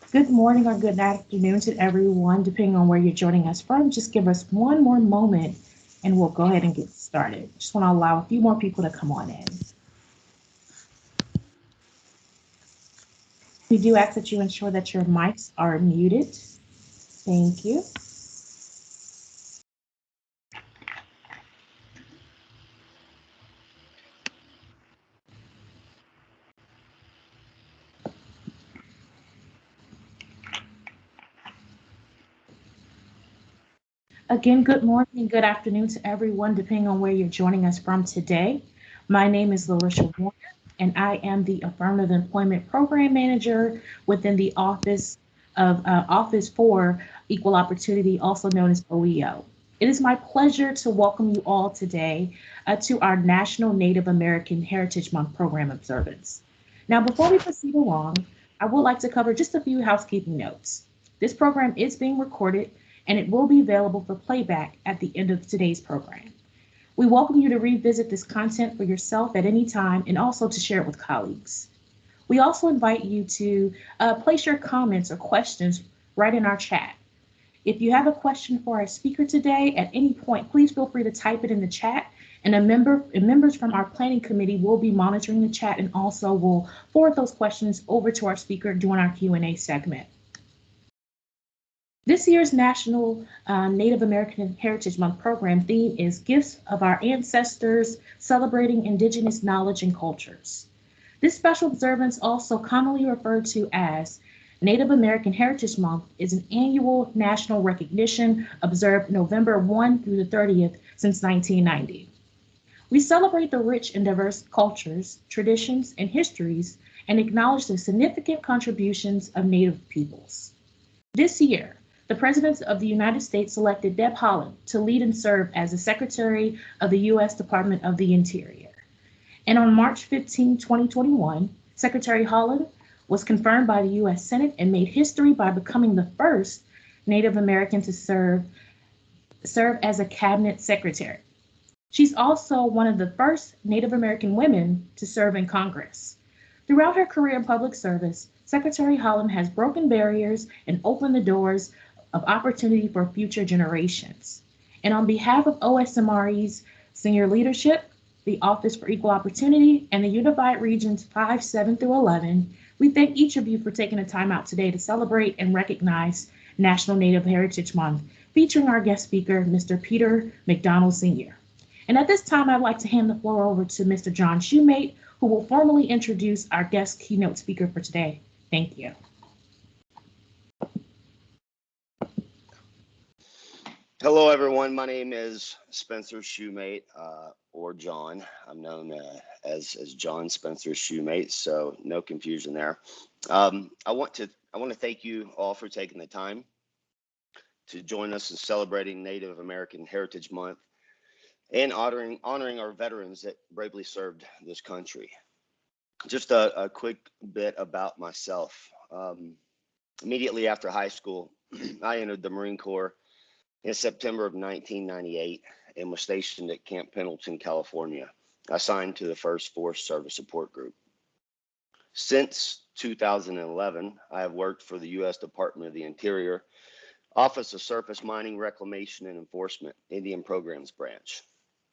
Good morning or good afternoon to everyone, depending on where you're joining us from. Just give us one more moment and we'll go ahead and get started. Just want to allow a few more people to come on in. We do ask that you ensure that your mics are muted. Thank you. Again, good morning and good afternoon to everyone, depending on where you're joining us from today. My name is Larisha Warner, and I am the Affirmative Employment Program Manager within the Office for Equal Opportunity, also known as OEO. It is my pleasure to welcome you all today to our National Native American Heritage Month program observance. Now, before we proceed along, I would like to cover just a few housekeeping notes. This program is being recorded and it will be available for playback at the end of today's program. We welcome you to revisit this content for yourself at any time and also to share it with colleagues. We also invite you to place your comments or questions right in our chat. If you have a question for our speaker today at any point, please feel free to type it in the chat and members from our planning committee will be monitoring the chat and also will forward those questions over to our speaker during our Q&A segment. This year's National Native American Heritage Month program theme is Gifts of Our Ancestors, Celebrating Indigenous Knowledge and Cultures. This special observance, also commonly referred to as Native American Heritage Month, is an annual national recognition observed November 1 through the 30th since 1990. We celebrate the rich and diverse cultures, traditions, and histories and acknowledge the significant contributions of Native peoples. This year, the President of the United States selected Deb Haaland to lead and serve as the Secretary of the U.S. Department of the Interior. And on March 15, 2021, Secretary Haaland was confirmed by the U.S. Senate and made history by becoming the first Native American to serve as a cabinet secretary. She's also one of the first Native American women to serve in Congress. Throughout her career in public service, Secretary Haaland has broken barriers and opened the doors of opportunity for future generations. And on behalf of OSMRE's senior leadership, the Office for Equal Opportunity, and the Unified Regions 5, 7 through 11, we thank each of you for taking the time out today to celebrate and recognize National Native Heritage Month, featuring our guest speaker, Mr. Peter MacDonald Sr. And at this time, I'd like to hand the floor over to Mr. John Shoemate, who will formally introduce our guest keynote speaker for today. Thank you. Hello, everyone. My name is Spencer Shoemate, or John. I'm known as John Spencer Shoemate, so no confusion there. I want to thank you all for taking the time to join us in celebrating Native American Heritage Month and honoring our veterans that bravely served this country. Just a quick bit about myself. Immediately after high school, I entered the Marine Corps in September of 1998 and was stationed at Camp Pendleton, California, assigned to the 1st Force Service Support Group. Since 2011, I have worked for the U.S. Department of the Interior, Office of Surface Mining, Reclamation, and Enforcement, Indian Programs Branch.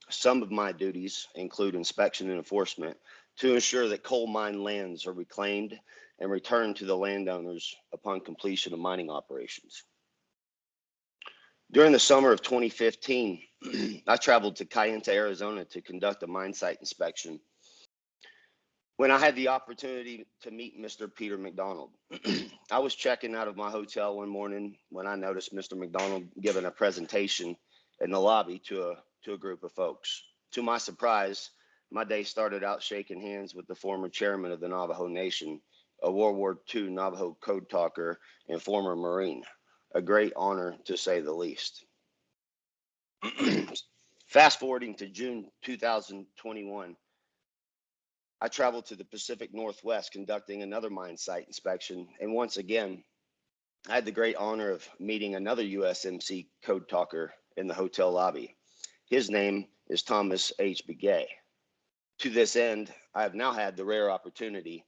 Some of my duties include inspection and enforcement to ensure that coal mine lands are reclaimed and returned to the landowners upon completion of mining operations. During the summer of 2015, I traveled to Kayenta, Arizona to conduct a mine site inspection when I had the opportunity to meet Mr. Peter MacDonald. I was checking out of my hotel one morning when I noticed Mr. MacDonald giving a presentation in the lobby to a group of folks. To my surprise, my day started out shaking hands with the former chairman of the Navajo Nation, a World War II Navajo Code Talker and former Marine. A great honor, to say the least. Fast forwarding to June 2021, I traveled to the Pacific Northwest conducting another mine site inspection. And once again, I had the great honor of meeting another USMC Code Talker in the hotel lobby. His name is Thomas H. Begay. To this end, I have now had the rare opportunity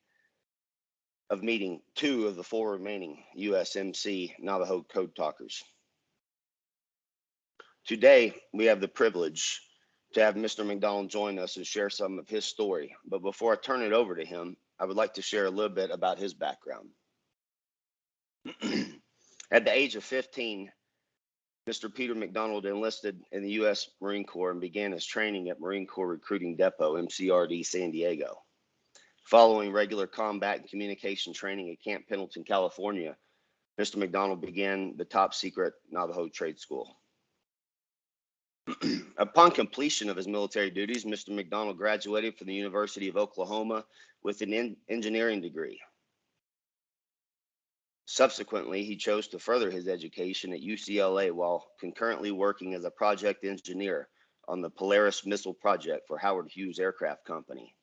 of meeting 2 of the 4 remaining USMC Navajo Code Talkers. Today, we have the privilege to have Mr. MacDonald join us and share some of his story. But before I turn it over to him, I would like to share a little bit about his background. At the age of 15, Mr. Peter MacDonald enlisted in the U.S. Marine Corps and began his training at Marine Corps Recruiting Depot, MCRD, San Diego. Following regular combat and communication training at Camp Pendleton, California, Mr. MacDonald began the top secret Navajo trade school. Upon completion of his military duties, Mr. MacDonald graduated from the University of Oklahoma with an engineering degree. Subsequently, he chose to further his education at UCLA while concurrently working as a project engineer on the Polaris missile project for Howard Hughes Aircraft Company.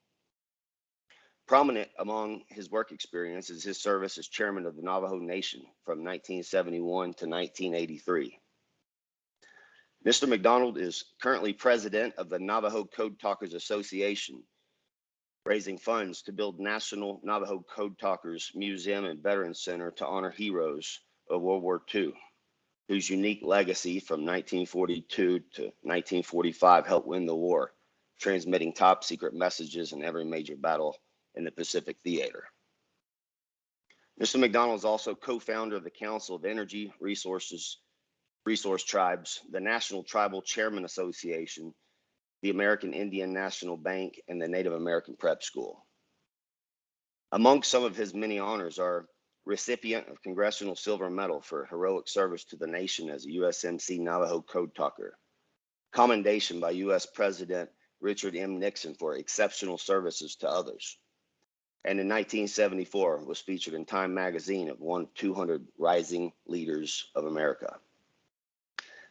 Prominent among his work experience is his service as chairman of the Navajo Nation from 1971 to 1983. Mr. MacDonald is currently president of the Navajo Code Talkers Association, raising funds to build National Navajo Code Talkers Museum and Veterans Center to honor heroes of World War II, whose unique legacy from 1942 to 1945 helped win the war, transmitting top secret messages in every major battle in the Pacific Theater. Mr. MacDonald is also co-founder of the Council of Energy Resource Tribes, the National Tribal Chairman Association, the American Indian National Bank, and the Native American Prep School. Among some of his many honors are recipient of Congressional Silver Medal for heroic service to the nation as a USMC Navajo Code Talker, commendation by U.S. President Richard M. Nixon for exceptional services to others, and in 1974 was featured in Time magazine as one of 200 rising leaders of America.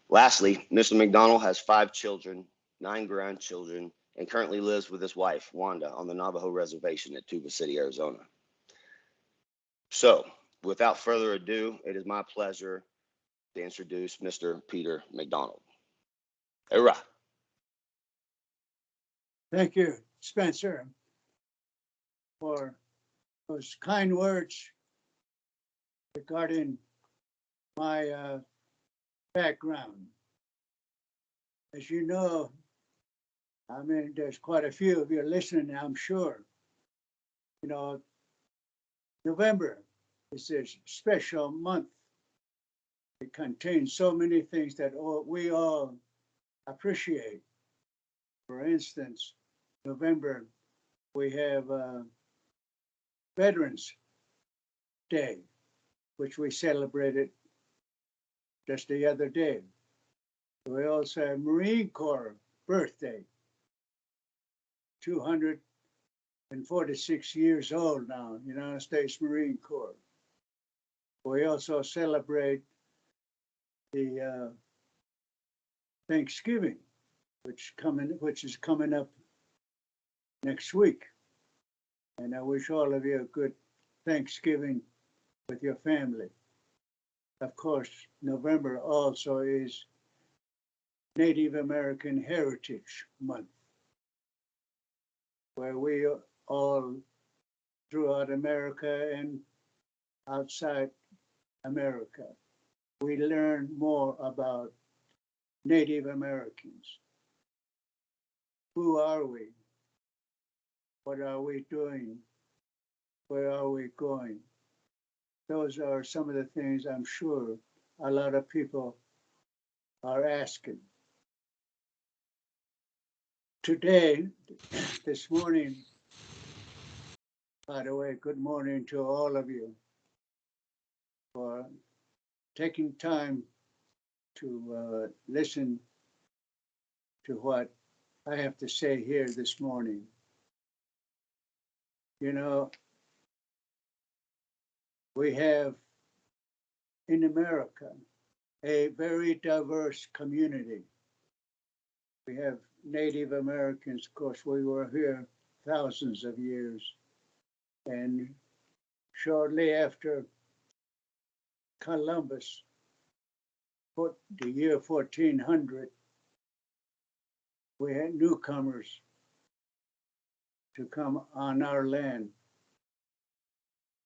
Lastly, Mr. MacDonald has 5 children, 9 grandchildren, and currently lives with his wife, Wanda, on the Navajo Reservation at Tuba City, Arizona. So, without further ado, it is my pleasure to introduce Mr. Peter MacDonald. Hurrah! Thank you, Spencer, for those kind words regarding my background. As you know, I mean, there's quite a few of you listening, I'm sure. You know, November is a special month. It contains so many things that we all appreciate. For instance, November, we have Veterans Day, which we celebrated just the other day. We also have Marine Corps birthday, 246 years old now, United States Marine Corps. We also celebrate the Thanksgiving, which is coming up next week. And I wish all of you a good Thanksgiving with your family. Of course, November also is Native American Heritage Month, where we all throughout America and outside America, we learn more about Native Americans. Who are we? What are we doing? Where are we going? Those are some of the things I'm sure a lot of people are asking. Today, this morning, by the way, good morning to all of you for taking time to listen to what I have to say here this morning. You know, we have in America a very diverse community. We have Native Americans, of course, we were here thousands of years. And shortly after Columbus, the year 1400, we had newcomers to come on our land.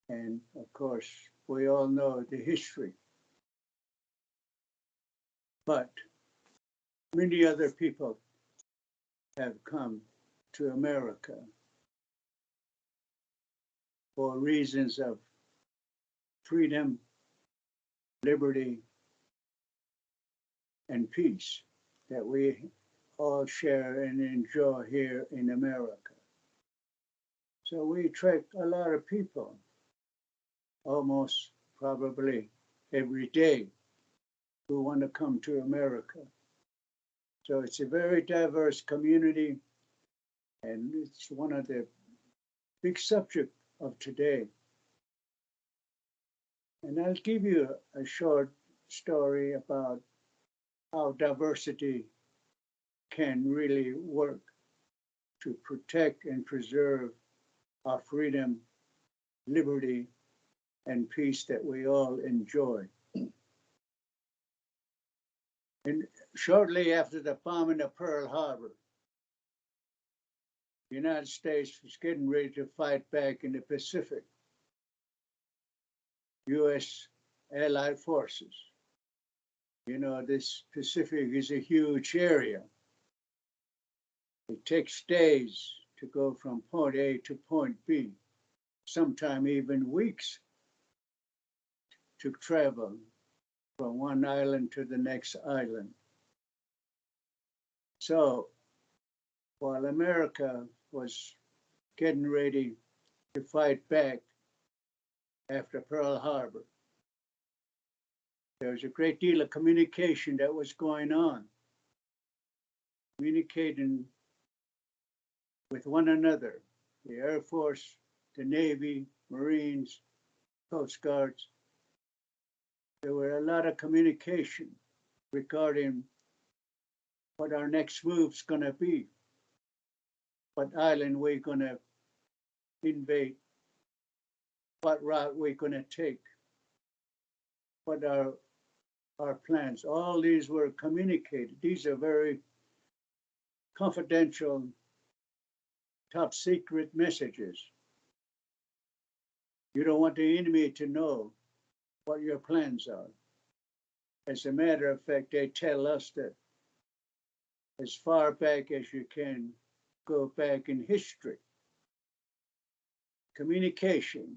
And of course, we all know the history. But many other people have come to America for reasons of freedom, liberty, and peace that we all share and enjoy here in America. So we attract a lot of people, almost probably every day, who want to come to America. So it's a very diverse community, and it's one of the big subjects of today. And I'll give you a short story about how diversity can really work to protect and preserve our freedom, liberty, and peace that we all enjoy. And shortly after the bombing of Pearl Harbor, the United States was getting ready to fight back in the Pacific. U.S. Allied forces. You know, this Pacific is a huge area. It takes days to go from point A to point B, sometimes even weeks to travel from one island to the next island. So while America was getting ready to fight back after Pearl Harbor, there was a great deal of communication that was going on, communicating with one another, the Air Force, the Navy, Marines, Coast Guards. There were a lot of communication regarding what our next move's going to be, what island we're going to invade, what route we're going to take, what are our plans. All these were communicated. These are very confidential, top secret messages. You don't want the enemy to know what your plans are. As a matter of fact, they tell us that as far back as you can go back in history, communication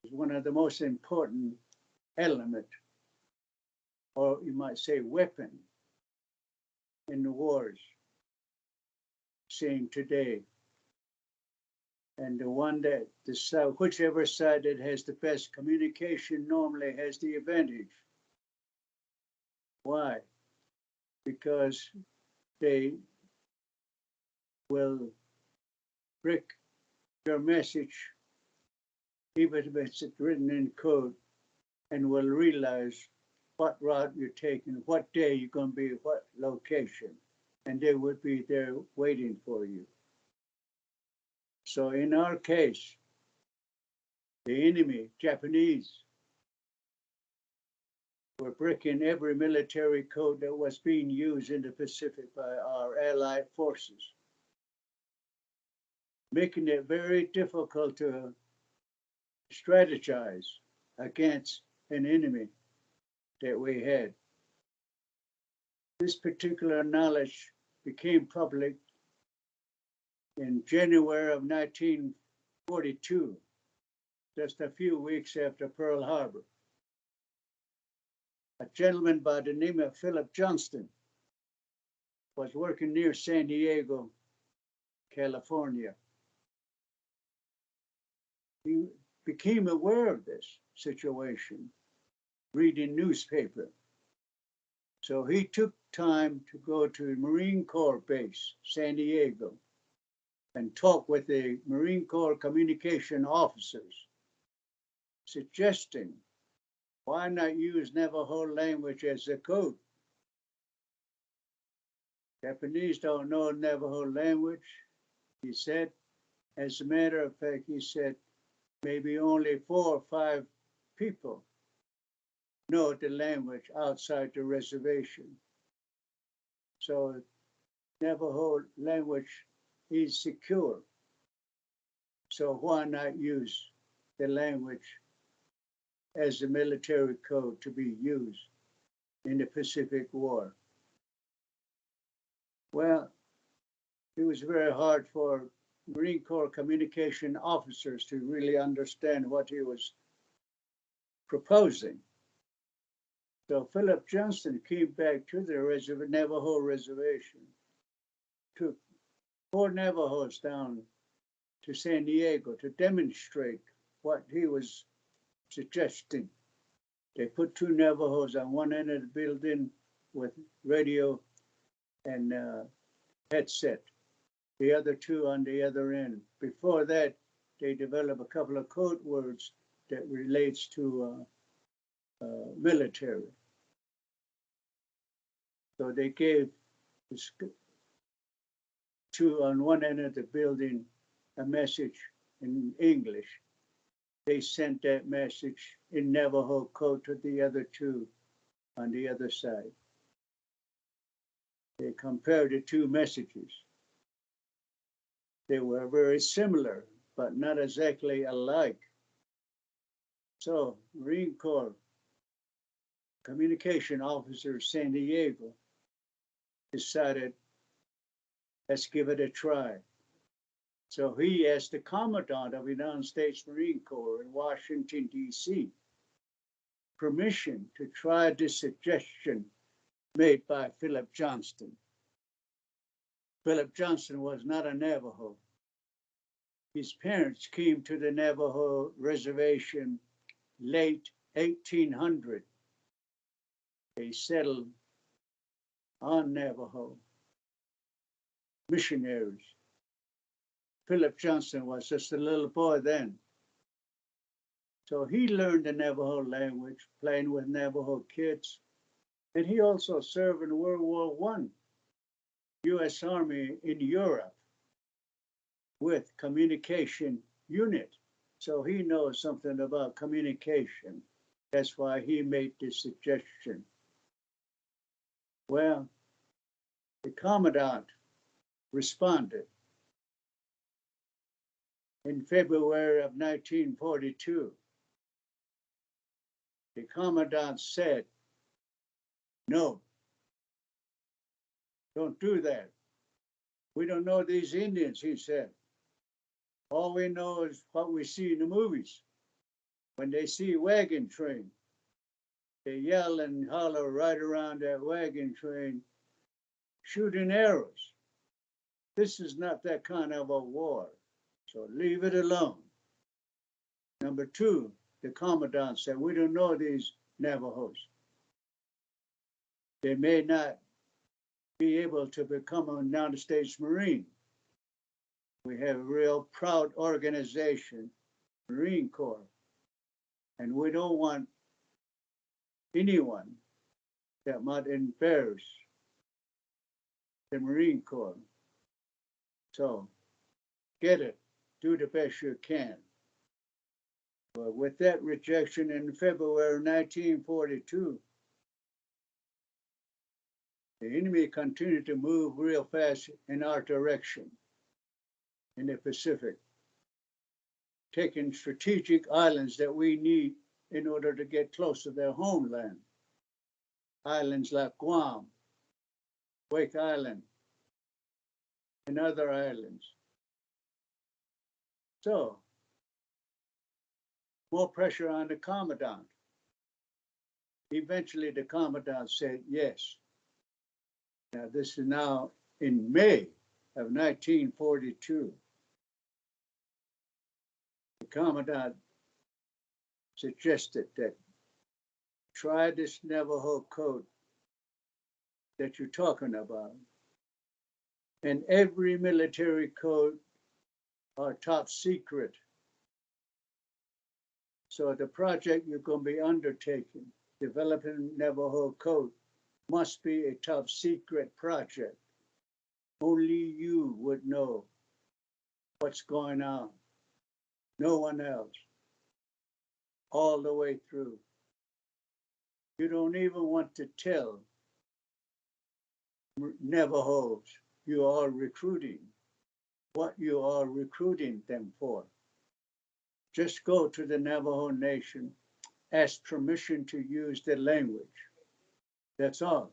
is one of the most important elements, or you might say weapon, in the wars seen today. And the one that whichever side that has the best communication normally has the advantage. Why? Because they will break your message, even if it's written in code, and will realize what route you're taking, what day you're going to be, what location, and they would be there waiting for you. So in our case, the enemy, Japanese, were breaking every military code that was being used in the Pacific by our allied forces, making it very difficult to strategize against an enemy that we had. This particular knowledge became public in January of 1942, just a few weeks after Pearl Harbor. A gentleman by the name of Philip Johnston was working near San Diego, California. He became aware of this situation, reading newspaper. So he took time to go to the Marine Corps base, San Diego, and talk with the Marine Corps communication officers, suggesting why not use Navajo language as a code? Japanese don't know Navajo language, he said. As a matter of fact, he said, maybe only 4 or 5 people know the language outside the reservation. So Navajo language is secure. So why not use the language as the military code to be used in the Pacific War. Well, it was very hard for Marine Corps communication officers to really understand what he was proposing. So Philip Johnston came back to the Navajo reservation, took 4 Navajos down to San Diego to demonstrate what he was suggesting. They put 2 Navajos on one end of the building with radio and headset, the other 2 on the other end. Before that, they developed a couple of code words that relates to military. So they gave 2 on one end of the building a message in English. They sent that message in Navajo code to the other 2 on the other side. They compared the 2 messages. They were very similar, but not exactly alike. So Marine Corps communication officer San Diego decided, let's give it a try. So he asked the Commandant of the United States Marine Corps in Washington, D.C., permission to try this suggestion made by Philip Johnston. Philip Johnston was not a Navajo. His parents came to the Navajo reservation late 1800. They settled on Navajo, missionaries. Philip Johnston was just a little boy then. So he learned the Navajo language, playing with Navajo kids. And he also served in World War I, U.S. Army in Europe with communication unit. So he knows something about communication. That's why he made this suggestion. Well, the Commandant responded in February of 1942. The Commandant said, no, don't do that. We don't know these Indians, he said. All we know is what we see in the movies. When they see a wagon train, they yell and holler right around that wagon train, shooting arrows. This is not that kind of a war, so leave it alone. Number 2, the Commandant said, we don't know these Navajos. They may not be able to become a United States Marine. We have a real proud organization, Marine Corps, and we don't want anyone that might embarrass the Marine Corps. So get it, do the best you can. But with that rejection in February 1942, the enemy continued to move real fast in our direction in the Pacific, taking strategic islands that we need in order to get close to their homeland. Islands like Guam, Wake Island, and other islands. So, more pressure on the Commandant. Eventually, the Commandant said yes. Now, this is now in May of 1942. The Commandant suggested that try this Navajo code that you're talking about. And every military code are top secret. So the project you're going to be undertaking, developing Navajo code, must be a top secret project. Only you would know what's going on. No one else. All the way through. You don't even want to tell Navajos you are recruiting, what you are recruiting them for. just go to the Navajo Nation, ask permission to use the language. That's all.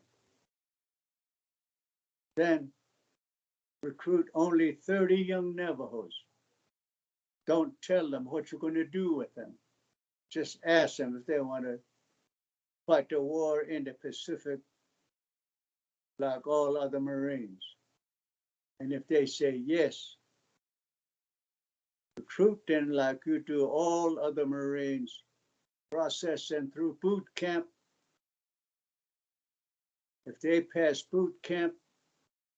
Then recruit only 30 young Navajos. Don't tell them what you're going to do with them. Just ask them if they want to fight the war in the Pacific like all other Marines. And if they say yes, recruit them like you do all other Marines, process them through boot camp. If they pass boot camp,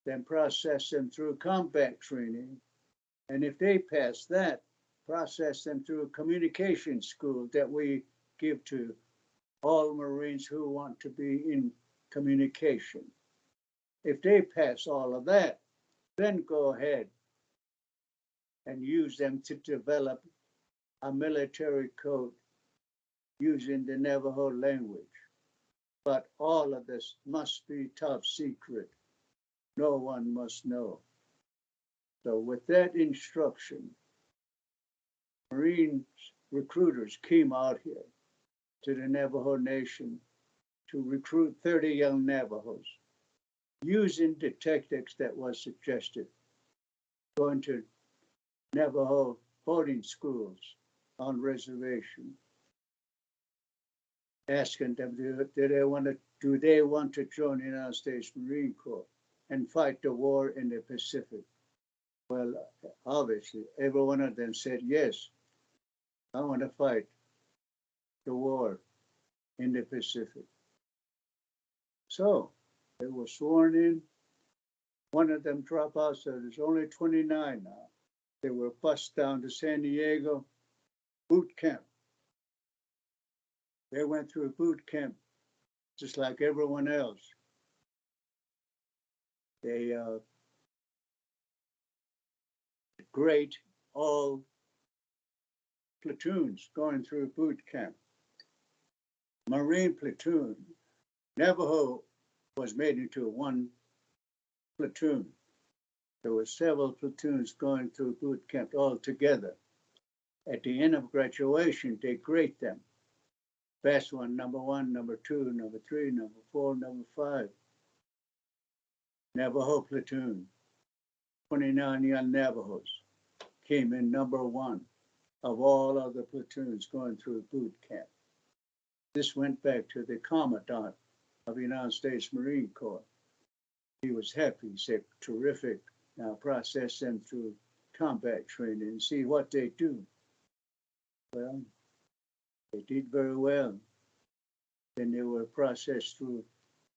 then process them through combat training. And if they pass that, process them through a communication school that we give to all Marines who want to be in communication. If they pass all of that, then go ahead and use them to develop a military code using the Navajo language. But all of this must be top secret. No one must know. So with that instruction, Marine recruiters came out here to the Navajo Nation to recruit 30 young Navajos using the tactics that was suggested, going to Navajo boarding schools on reservation, asking them, do they want to join the United States Marine Corps and fight the war in the Pacific? Well, obviously, every one of them said, yes, I want to fight the war in the Pacific. So they were sworn in. One of them dropped out, so there's only 29 now. They were bused down to San Diego boot camp. They went through boot camp just like everyone else. They great all platoons going through boot camp. Marine platoon, Navajo was made into one platoon. There were several platoons going through boot camp all together. At the end of graduation, they grade them. Best one, number 1, number 2, number 3, number 4, number 5. Navajo platoon, 29 young Navajos came in number 1 of all other platoons going through boot camp. This went back to the Commandant of the United States Marine Corps. He was happy. He said, terrific. Now process them through combat training and see what they do. Well, they did very well. Then they were processed through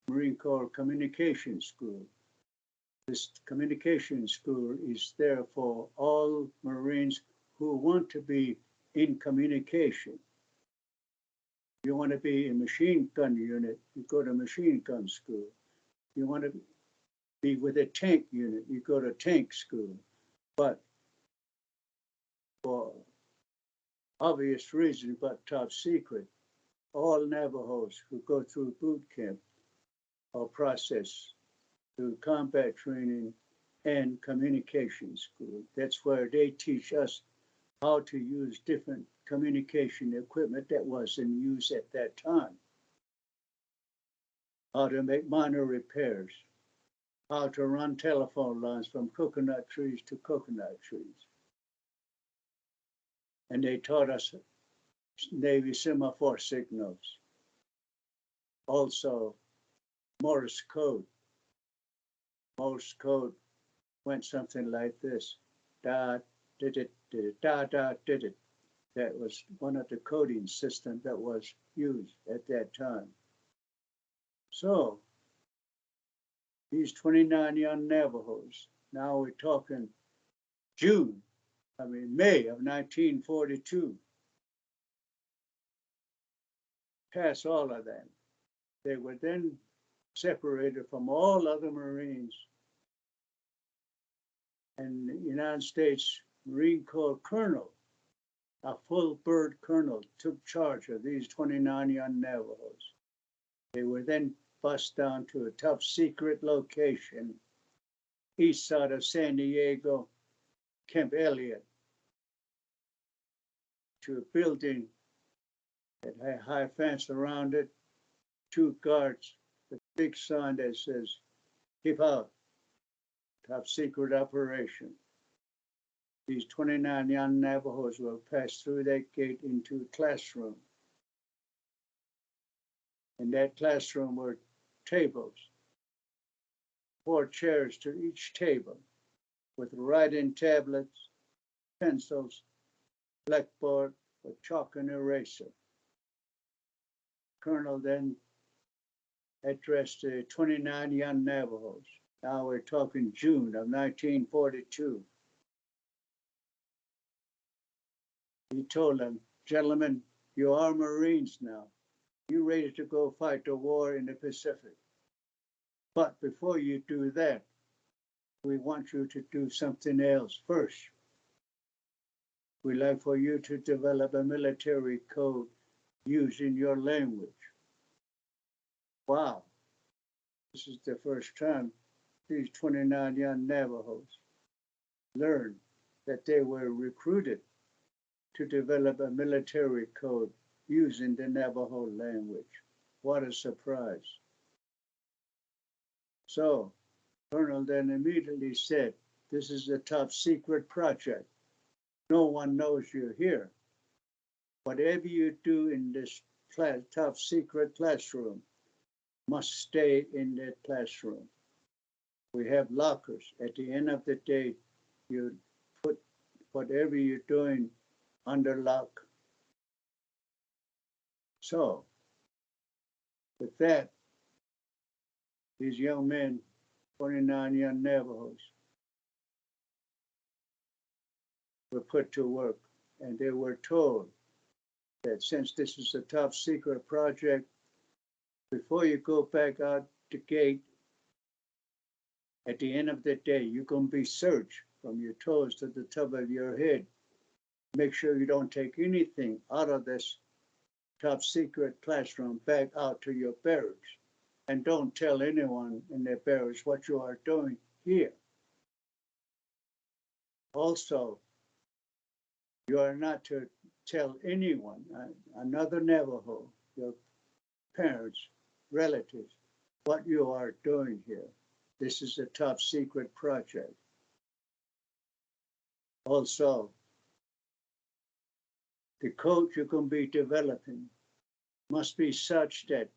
Marine Corps Communication School. This communication school is there for all Marines who want to be in communication. You want to be in machine gun unit, you go to machine gun school. You want to be with a tank unit, you go to tank school. But for obvious reasons, but top secret, all Navajos who go through boot camp are processed through combat training and communication school. That's where they teach us how to use different communication equipment that was in use at that time, how to make minor repairs, how to run telephone lines from coconut trees to coconut trees. And they taught us Navy semaphore signals. Also, Morse code. Morse code went something like this. Da, did it, da, da, did it. That was one of the coding systems that was used at that time. So, these 29 young Navajos, now we're talking May of 1942. Past all of them. They were then separated from all other Marines. And the United States Marine Corps colonel, a full bird colonel, took charge of these 29 young Navajos. They were then bused down to a top secret location east side of San Diego, Camp Elliott, to a building that had a high fence around it, 2 guards, a big sign that says, "Keep out, top secret operation." These 29 young Navajos will pass through that gate into a classroom. In that classroom were tables, 4 chairs to each table, with writing tablets, pencils, blackboard, with chalk and eraser. Colonel then addressed the 29 young Navajos. Now we're talking June of 1942. He told them, "Gentlemen, you are Marines now. You're ready to go fight the war in the Pacific. But before you do that, we want you to do something else first. We'd like for you to develop a military code using your language." Wow. This is the first time these 29 young Navajos learned that they were recruited to develop a military code using the Navajo language. What a surprise. So, Colonel then immediately said, "This is a top secret project. No one knows you're here. Whatever you do in this top secret classroom must stay in that classroom. We have lockers. At the end of the day, you put whatever you're doing under lock." So, with that, these young men, 29 young Navajos, were put to work, and they were told that since this is a top secret project, before you go back out the gate, at the end of the day, you're going to be searched from your toes to the top of your head. Make sure you don't take anything out of this top secret classroom back out to your barracks. And don't tell anyone in their barracks what you are doing here. Also, you are not to tell anyone, another Navajo, your parents, relatives, what you are doing here. This is a top secret project. Also, the code you're going to be developing must be such that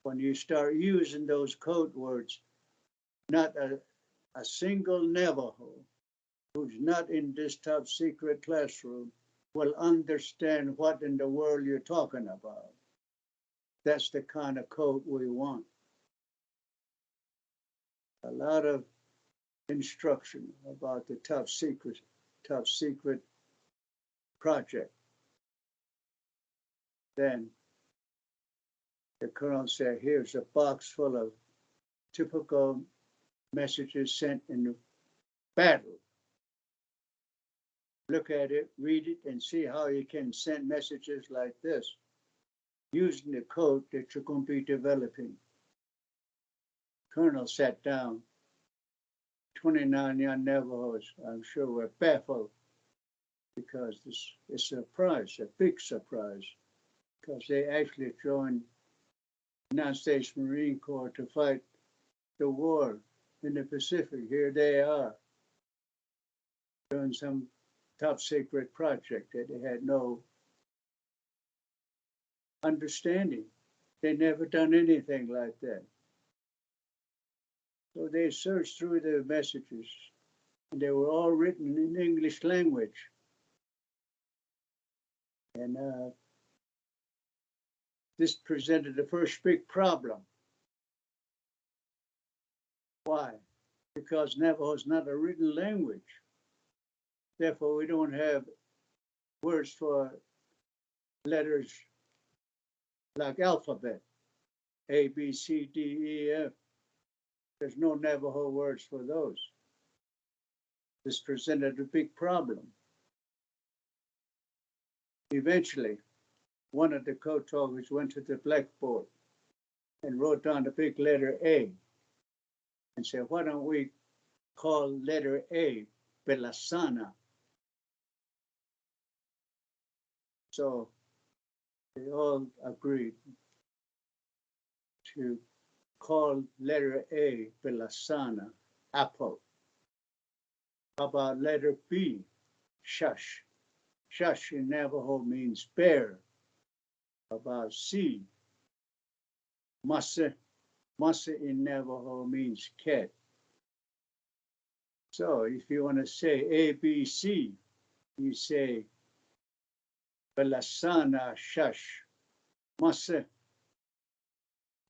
when you start using those code words, not a single Navajo who's not in this top secret classroom will understand what in the world you're talking about. That's the kind of code we want. A lot of instruction about the top secret project. Then the colonel said, "Here's a box full of typical messages sent in battle. Look at it, read it, and see how you can send messages like this using the code that you're going to be developing." Colonel sat down. 29 young Navajos, I'm sure, were baffled because this is a surprise, a big surprise, because they actually joined the United States Marine Corps to fight the war in the Pacific. Here they are doing some top secret project that they had no understanding. They never done anything like that. So they searched through the messages, and they were all written in English language. And this presented the first big problem. Why? Because Navajo is not a written language. Therefore, we don't have words for letters like alphabet, A, B, C, D, E, F. There's no Navajo words for those. This presented a big problem. Eventually, one of the code talkers went to the blackboard and wrote down the big letter A and said, "Why don't we call letter A Belasana?" So they all agreed to call letter A Belasana, apple. How about letter B, Shush? Shush in Navajo means bear. How about C, Masa? Masa in Navajo means cat. So if you want to say A, B, C, you say Belasana Shush. Masa.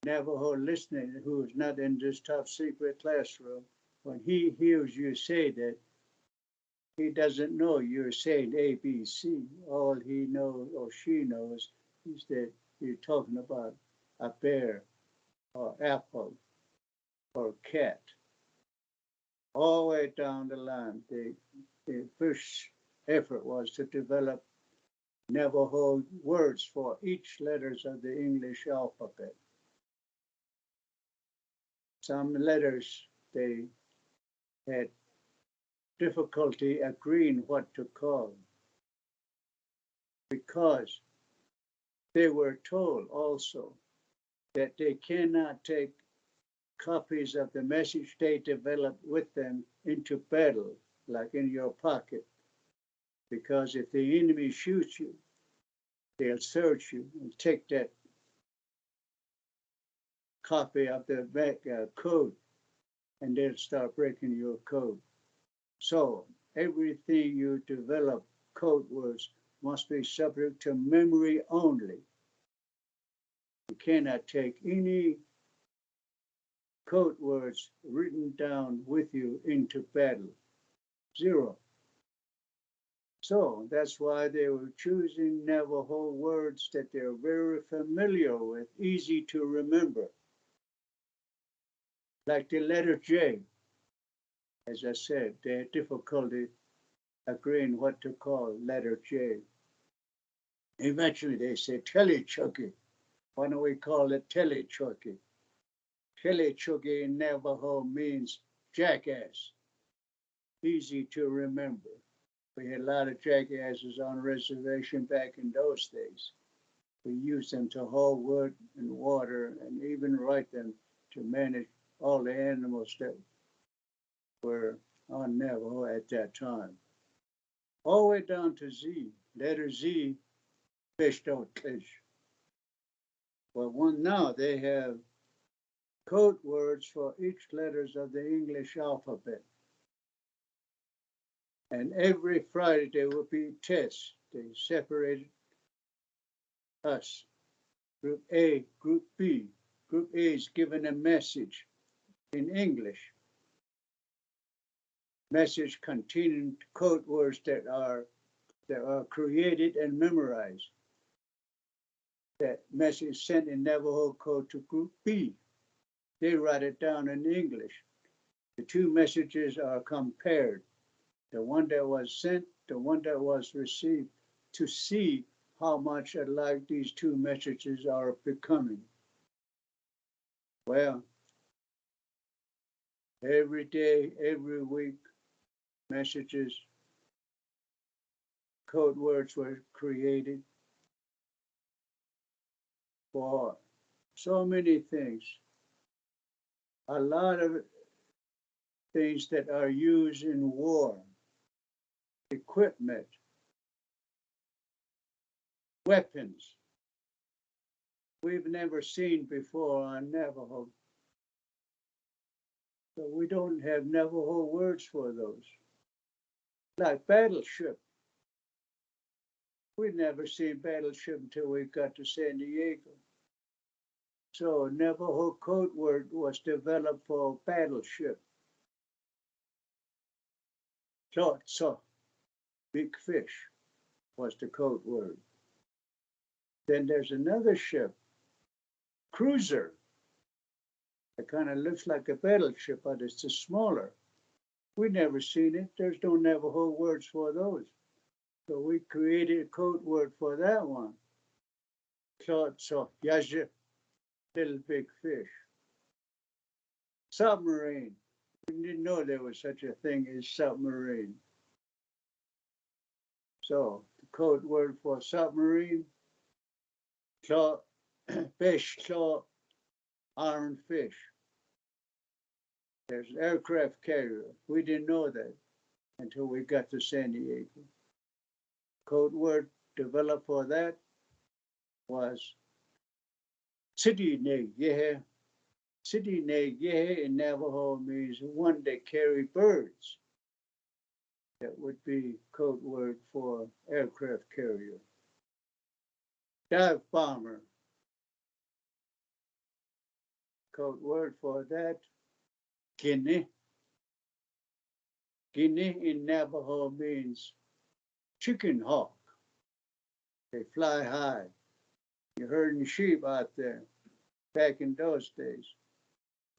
Navajo listener who is not in this top secret classroom, when he hears you say that, he doesn't know you're saying A, B, C. All he knows or she knows is that you're talking about a bear or apple or cat. All the way down the line, the first effort was to develop Navajo words for each letters of the English alphabet. Some letters they had difficulty agreeing what to call because they were told also that they cannot take copies of the message they developed with them into battle, like in your pocket, because if the enemy shoots you, they'll search you and take that copy of the code, and they'll start breaking your code. So everything you develop, code words, must be subject to memory only. You cannot take any code words written down with you into battle. Zero. So that's why they were choosing Navajo words that they're very familiar with, easy to remember. Like the letter J. As I said, they had difficulty agreeing what to call letter J. Eventually they said, Telechucky. Why don't we call it Telechucky? Telechucky in Navajo means jackass. Easy to remember. We had a lot of jackasses on reservation back in those days. We used them to haul wood and water and even ride them to manage all the animals that were on Navajo at that time. All the way down to Z, letter Z, fish don't fish. Well, now they have code words for each letters of the English alphabet. And every Friday there will be tests. They separated us. Group A, Group B. Group A is given a message in English. Message containing code words that are created and memorized. That message sent in Navajo code to Group B. They write it down in English. The two messages are compared. The one that was sent, the one that was received, to see how much alike these two messages are becoming. Well, every day, every week, messages, code words were created for so many things. A lot of things that are used in war, equipment, weapons, we've never seen before on Navajo. So we don't have Navajo words for those. Like battleship. We'd never seen battleship until we got to San Diego. So Navajo code word was developed for battleship. So big fish was the code word. Then there's another ship, cruiser. It kind of looks like a battleship, but it's just smaller. We've never seen it. There's no Navajo words for those. So we created a code word for that one. So yaja, little big fish. Submarine. We didn't know there was such a thing as submarine. So the code word for submarine, claw, fish, claw, iron fish. There's an aircraft carrier. We didn't know that until we got to San Diego. Code word developed for that was City Neg Yehe. City Neg Yehe in Navajo means one that carry birds. That would be code word for aircraft carrier. Dive bomber. Code word for that, Guinea. Guinea in Navajo means chicken hawk. They fly high. You're herding sheep out there back in those days.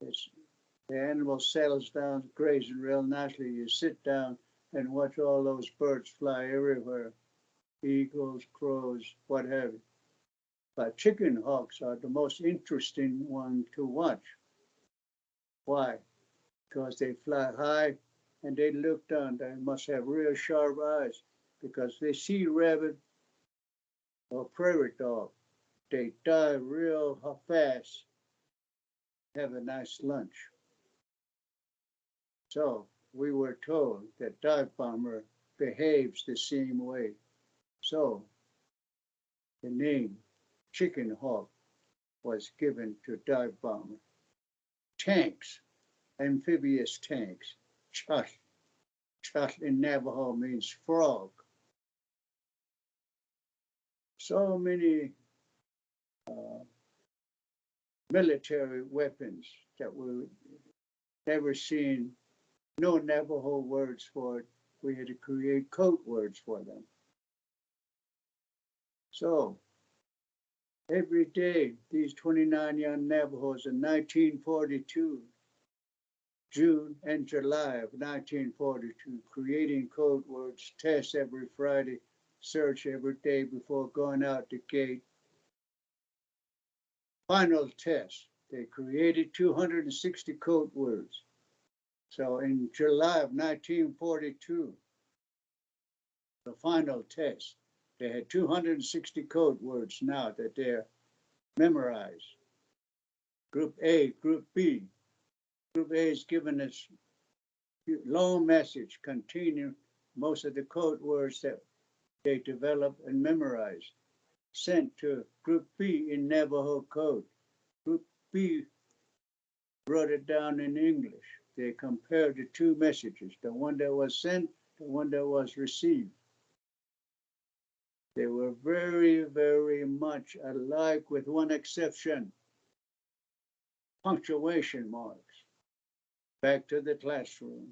The animal settles down, grazing real nicely. You sit down and watch all those birds fly everywhere. Eagles, crows, what have you. But chicken hawks are the most interesting one to watch. Why? Because they fly high and they look down. They must have real sharp eyes because they see rabbit or prairie dog. They dive real fast, have a nice lunch. So we were told that dive bomber behaves the same way. So the name Chicken Hawk was given to dive bomber. Tanks, amphibious tanks. Chut. Chut in Navajo means frog. So many military weapons that we never seen, no Navajo words for it. We had to create code words for them. So every day, these 29 young Navajos in 1942, June and July of 1942, creating code words, tests every Friday, search every day before going out the gate. Final test, they created 260 code words. So in July of 1942, the final test, they had 260 code words now that they're memorized. Group A, Group B. Group A is given us long message containing most of the code words that they developed and memorized, sent to Group B in Navajo Code. Group B wrote it down in English. They compared the two messages, the one that was sent, the one that was received. They were very, very much alike with one exception, punctuation marks. Back to the classroom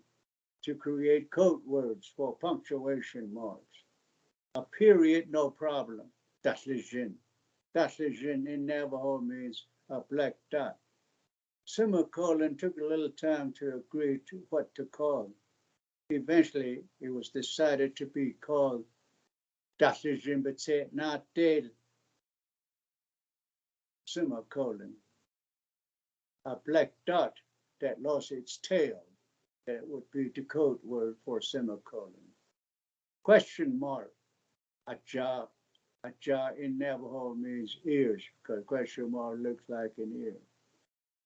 to create code words for punctuation marks. A period, no problem. Datlejin. Datlejin in Navajo means a black dot. Semicolon took a little time to agree to what to call. Eventually, it was decided to be called Datlejin, but say not dead. Semicolon. A black dot that lost its tail. That would be the code word for semicolon. Question mark. Aja. Aja in Navajo means ears because question mark looks like an ear.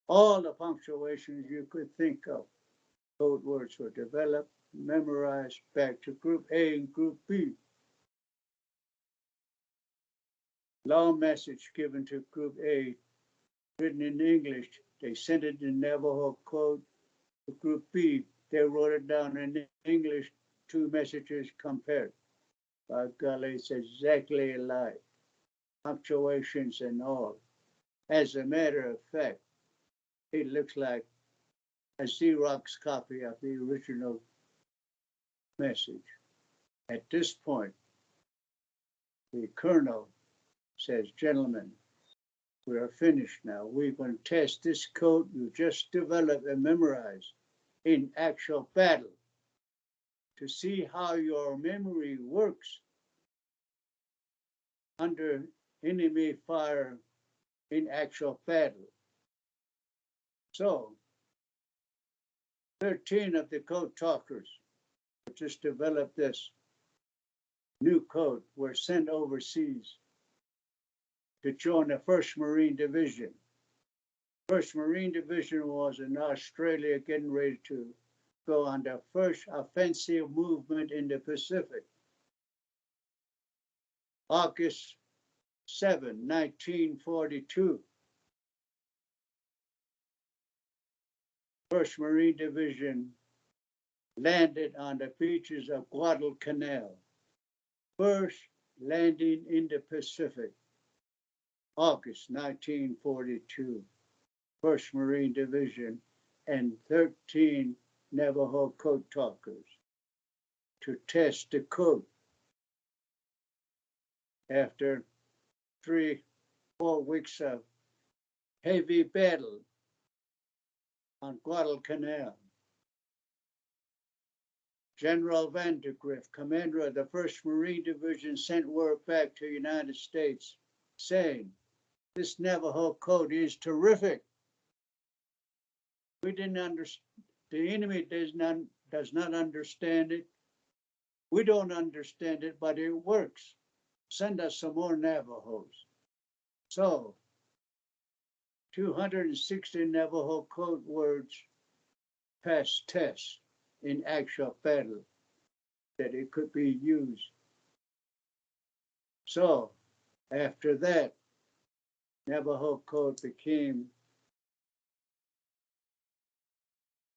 All the punctuations you could think of. Code words were developed, memorized back to Group A and Group B. Long message given to Group A, written in English. They sent it in Navajo Code to Group B. They wrote it down in English, two messages compared. By golly, it's exactly alike. Punctuations and all. As a matter of fact, it looks like a Xerox copy of the original message. At this point, the colonel says, gentlemen, we are finished now. We're going to test this code you just developed and memorized in actual battle to see how your memory works under enemy fire in actual battle. So 13 of the code talkers just developed this new code were sent overseas to join the 1st Marine Division. 1st Marine Division was in Australia getting ready to go on the first offensive movement in the Pacific. August 7, 1942. 1st Marine Division landed on the beaches of Guadalcanal. First landing in the Pacific, August 1942. 1st Marine Division and 13 Navajo Code Talkers to test the code. After 3-4 weeks of heavy battle on Guadalcanal, General Vandergrift, commander of the 1st Marine Division, sent word back to the United States saying, "This Navajo code is terrific. We didn't understand, the enemy does not understand it. We don't understand it, but it works. Send us some more Navajos." So 260 Navajo code words passed tests in actual battle that it could be used. So after that, Navajo code became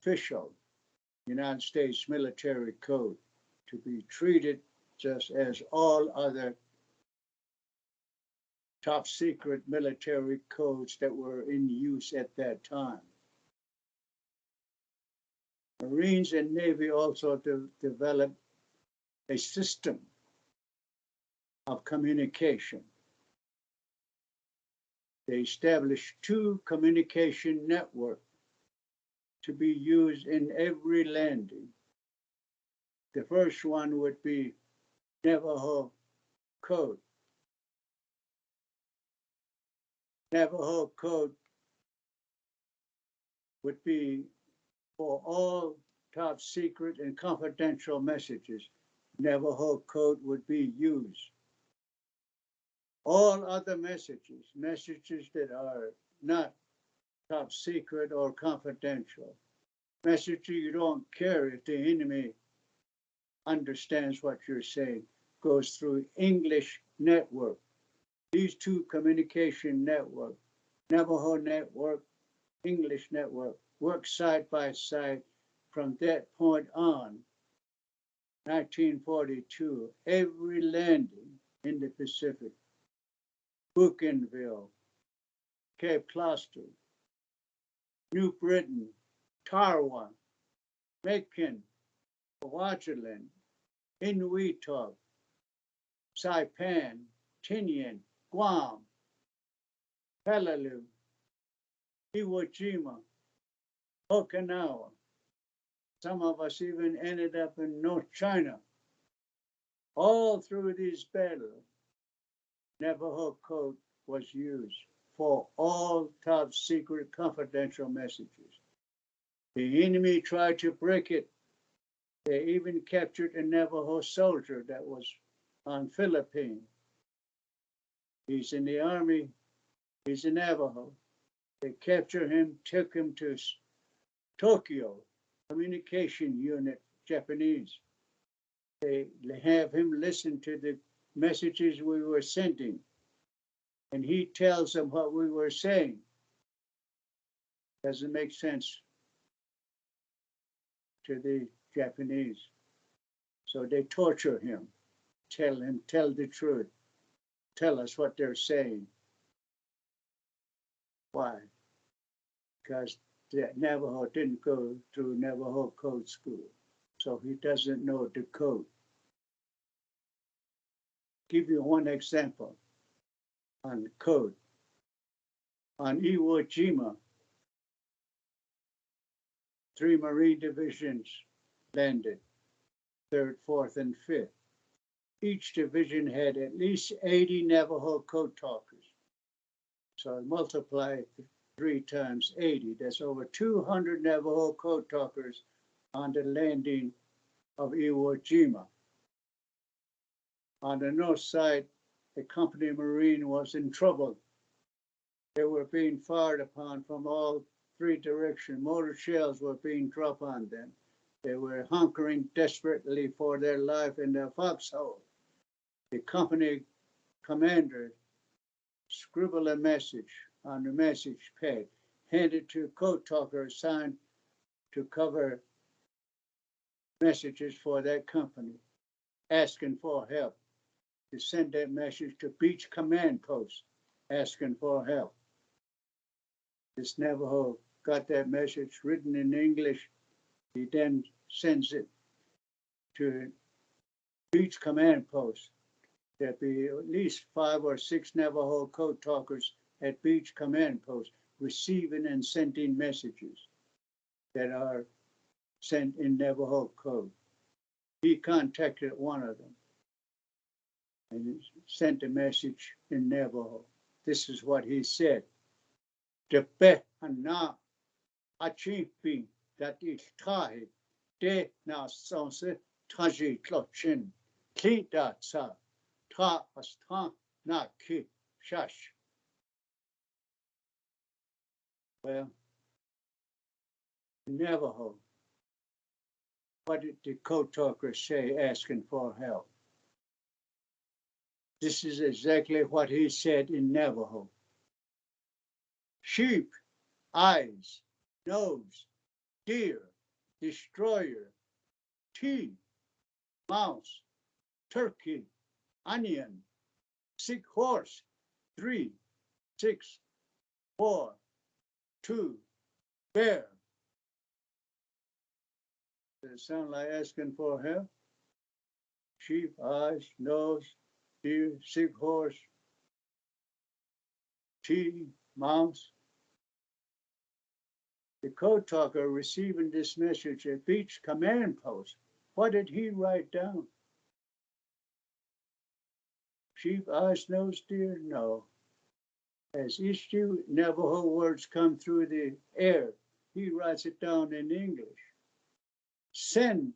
official United States military code to be treated just as all other top secret military codes that were in use at that time. Marines and Navy also developed a system of communication. They established 2 communication networks to be used in every landing. The first one would be Navajo Code. Navajo Code would be for all top secret and confidential messages. Navajo Code would be used. All other messages that are not top secret or confidential, messages you don't care if the enemy understands what you're saying, goes through English network. These 2 communication networks, Navajo network, English network, work side by side. From that point on, 1942, every landing in the Pacific, Bougainville, Cape Closter, New Britain, Tarawa, Macon, Kwajalein, Inuitok, Saipan, Tinian, Guam, Peleliu, Iwo Jima, Okinawa. Some of us even ended up in North China. All through these battles, Navajo Code was used for all top secret confidential messages. The enemy tried to break it. They even captured a Navajo soldier that was on Philippines. He's in the army. He's a Navajo. They captured him, took him to Tokyo, communication unit, Japanese. They have him listen to the messages we were sending, and he tells them what we were saying. Doesn't make sense to the Japanese. So they torture him, tell him, tell the truth, tell us what they're saying. Why? Because the Navajo didn't go through Navajo Code School, so he doesn't know the code. Give you one example on the code. On Iwo Jima, 3 Marine divisions landed, 3rd, 4th, and 5th. Each division had at least 80 Navajo Code Talkers. So multiply 3 times 80, that's over 200 Navajo Code Talkers on the landing of Iwo Jima. On the north side, the company Marine was in trouble. They were being fired upon from all three directions. Mortar shells were being dropped on them. They were hunkering desperately for their life in their foxhole. The company commander scribbled a message on the message pad, handed to a code talker assigned to cover messages for that company, asking for help, to send that message to Beach Command Post, asking for help. This Navajo got that message written in English. He then sends it to Beach Command Post. There'd be at least 5 or 6 Navajo code talkers at Beach Command Post receiving and sending messages that are sent in Navajo code. He contacted one of them and sent a message in Navajo. This is what he said. De pe na achimpi that is tahi de na sonse taji tlochin klita sa ta astan na ki shash. Well, Navajo, what did the code talker say asking for help? This is exactly what he said in Navajo. Sheep, eyes, nose, deer, destroyer, tea, mouse, turkey, onion, sick horse, 3, 6, 4, 2, bear. Does it sound like asking for help? Sheep, eyes, nose, deer, sick horse, tea, mouse. The code talker receiving this message at Beach Command Post, what did he write down? Sheep, eyes, nose, deer? No. As each two Navajo words come through the air, he writes it down in English. Send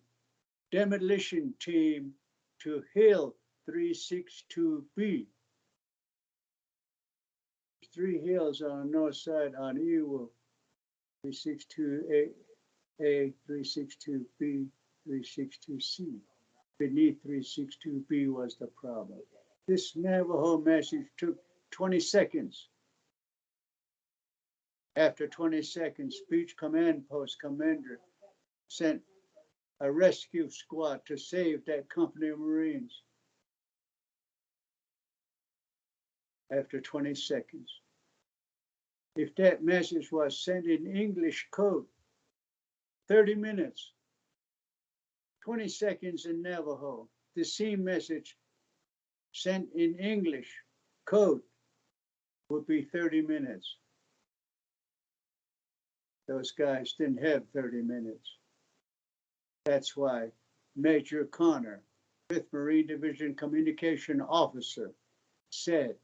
demolition team to Hill 362B. 3 hills on the north side on Ewa, 362A, 362B, 362C. Beneath 362B was the problem. This Navajo message took 20 seconds. After 20 seconds, Beach Command Post commander sent a rescue squad to save that company of Marines. After 20 seconds. If that message was sent in English code, 30 minutes, 20 seconds in Navajo, the same message sent in English code would be 30 minutes. Those guys didn't have 30 minutes. That's why Major Connor, 5th Marine Division Communication Officer, said,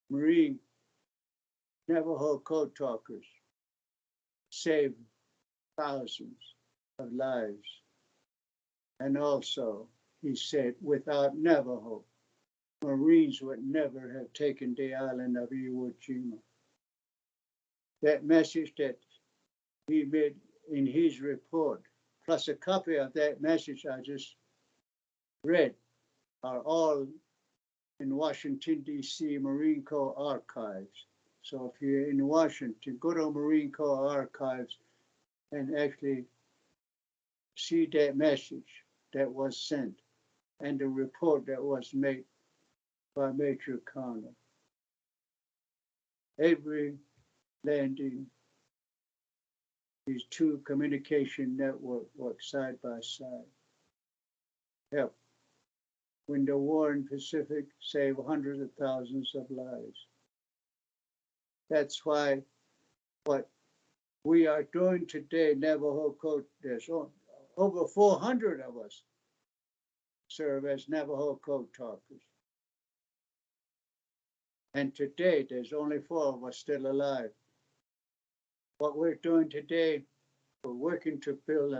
Marine Navajo code talkers saved thousands of lives. And also, he said, without Navajo, Marines would never have taken the island of Iwo Jima. That message that he made in his report, plus a copy of that message I just read, are all in Washington, D.C. Marine Corps Archives. So if you're in Washington, go to Marine Corps Archives and actually see that message that was sent and the report that was made by Major Connor. Every landing, these 2 communication networks work side by side. Help. When the war in Pacific saved hundreds of thousands of lives. That's why what we are doing today, Navajo Code, there's over 400 of us serve as Navajo Code Talkers. And today, there's only 4 of us still alive. What we're doing today, we're working to build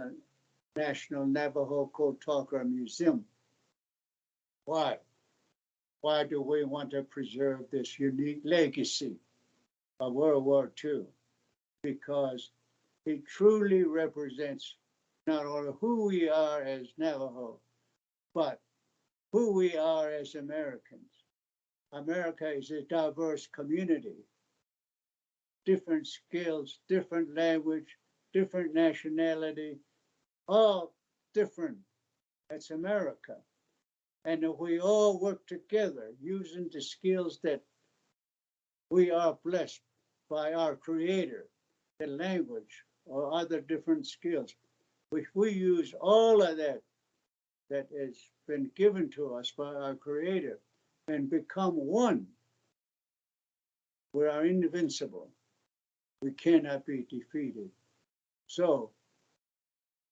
National Navajo Code Talker Museum. Why? Why do we want to preserve this unique legacy of World War II? Because it truly represents not only who we are as Navajo, but who we are as Americans. America is a diverse community, different skills, different language, different nationality, all different. That's America. And if we all work together using the skills that we are blessed by our Creator, the language or other different skills, if we use all of that that has been given to us by our Creator and become one, we are invincible. We cannot be defeated. So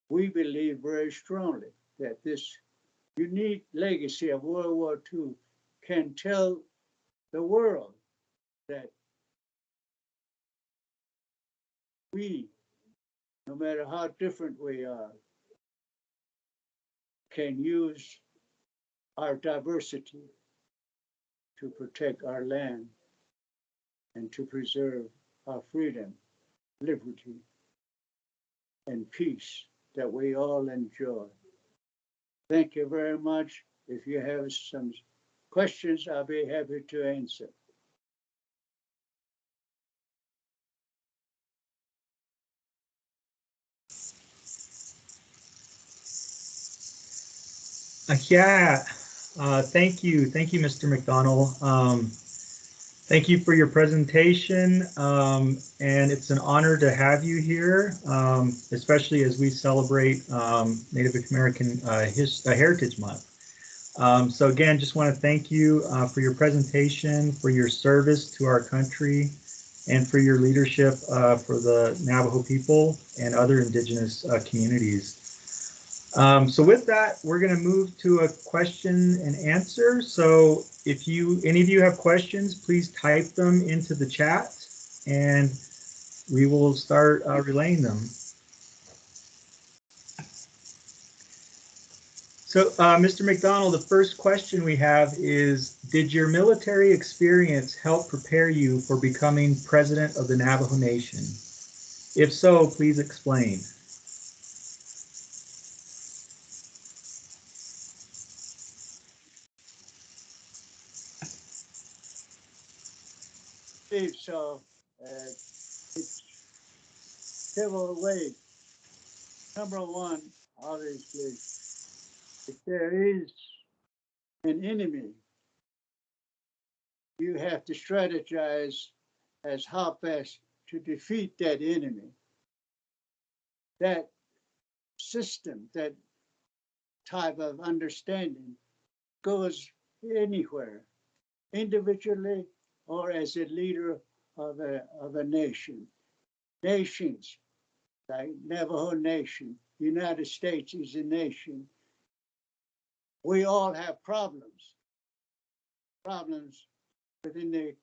we believe very strongly that this unique legacy of World War II can tell the world that we, no matter how different we are, can use our diversity to protect our land and to preserve our freedom, liberty, and peace that we all enjoy. Thank you very much. If you have some questions, I'll be happy to answer. Thank you, Mr. MacDonald. Thank you for your presentation, and it's an honor to have you here, especially as we celebrate Native American Heritage Month. So again, just want to thank you for your presentation, for your service to our country, and for your leadership for the Navajo people and other indigenous communities. So with that, we're going to move to a question and answer. So if any of you have questions, please type them into the chat and we will start relaying them. So Mr. MacDonald, the first question we have is, did your military experience help prepare you for becoming president of the Navajo Nation? If so, please explain. So it's several ways. Number one, obviously, if there is an enemy, you have to strategize as how best to defeat that enemy. That system, that type of understanding goes anywhere, individually or as a leader of a nation. Nations, like Navajo Nation, United States is a nation. We all have problems within the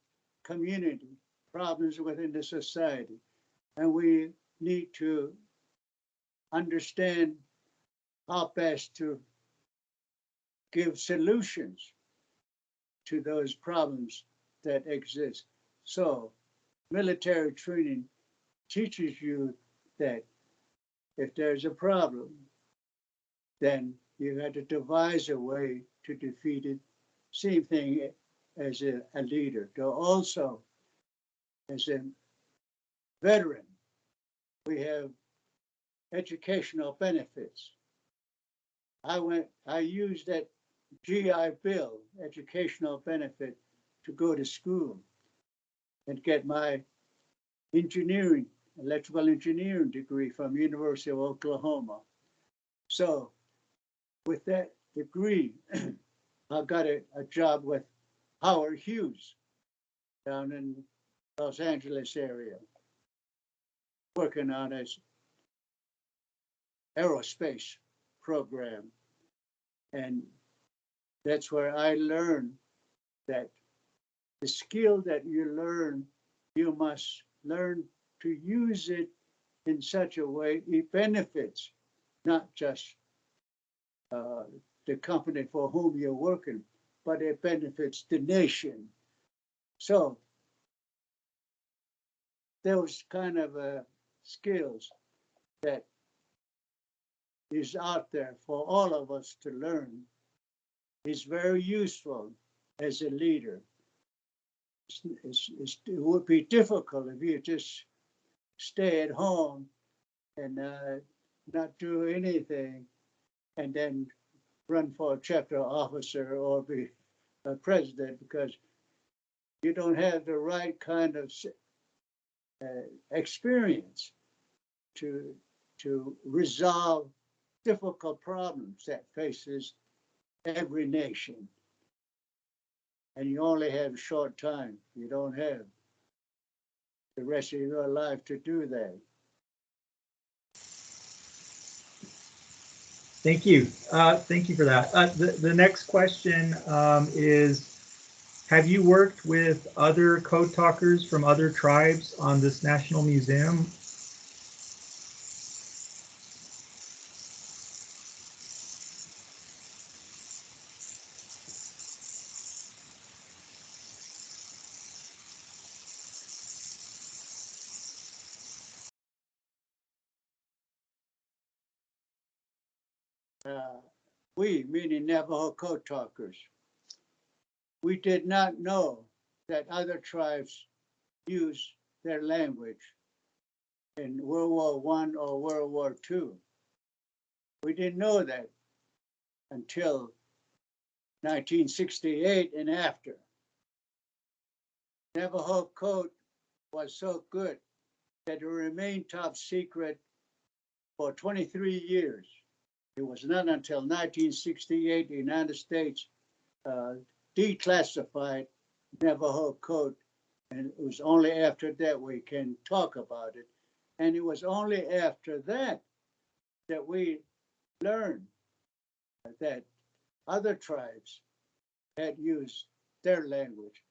community, problems within the society, and we need to understand how best to give solutions to those problems that exist. So military training teaches you that if there's a problem, then you have to devise a way to defeat it. Same thing as a leader. Though also, as a veteran, we have educational benefits. I used that GI Bill, educational benefit, to go to school and get my engineering, electrical engineering degree from University of Oklahoma. So with that degree, I got a job with Howard Hughes down in Los Angeles area, working on his aerospace program. And that's where I learned that the skill that you learn, you must learn to use it in such a way it benefits not just the company for whom you're working, but it benefits the nation. So those kind of skills that is out there for all of us to learn is very useful as a leader. It would be difficult if you just stay at home and not do anything and then run for a chapter officer or be a president, because you don't have the right kind of experience to resolve difficult problems that faces every nation. And you only have a short time. You don't have the rest of your life to do that. Thank you. Thank you for that. The next question is, have you worked with other code talkers from other tribes on this National Museum? We, meaning Navajo Code Talkers, we did not know that other tribes use their language in World War I or World War II. We didn't know that until 1968 and after. Navajo Code was so good that it remained top secret for 23 years. It was not until 1968 the United States declassified Navajo Code, and it was only after that we can talk about it. And it was only after that that we learned that other tribes had used their language.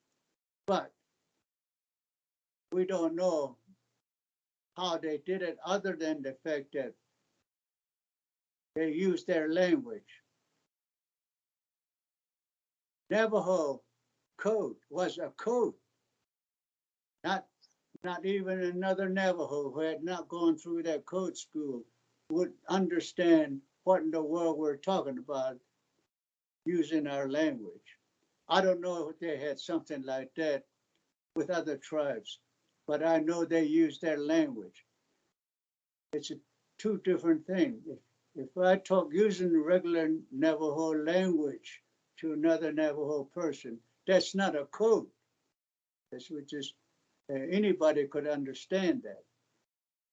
But we don't know how they did it, other than the fact that they used their language. Navajo Code was a code. Not even another Navajo who had not gone through that code school would understand what in the world we're talking about using our language. I don't know if they had something like that with other tribes, but I know they use their language. It's two different things. If I talk using the regular Navajo language to another Navajo person, that's not a code. That's just anybody could understand that.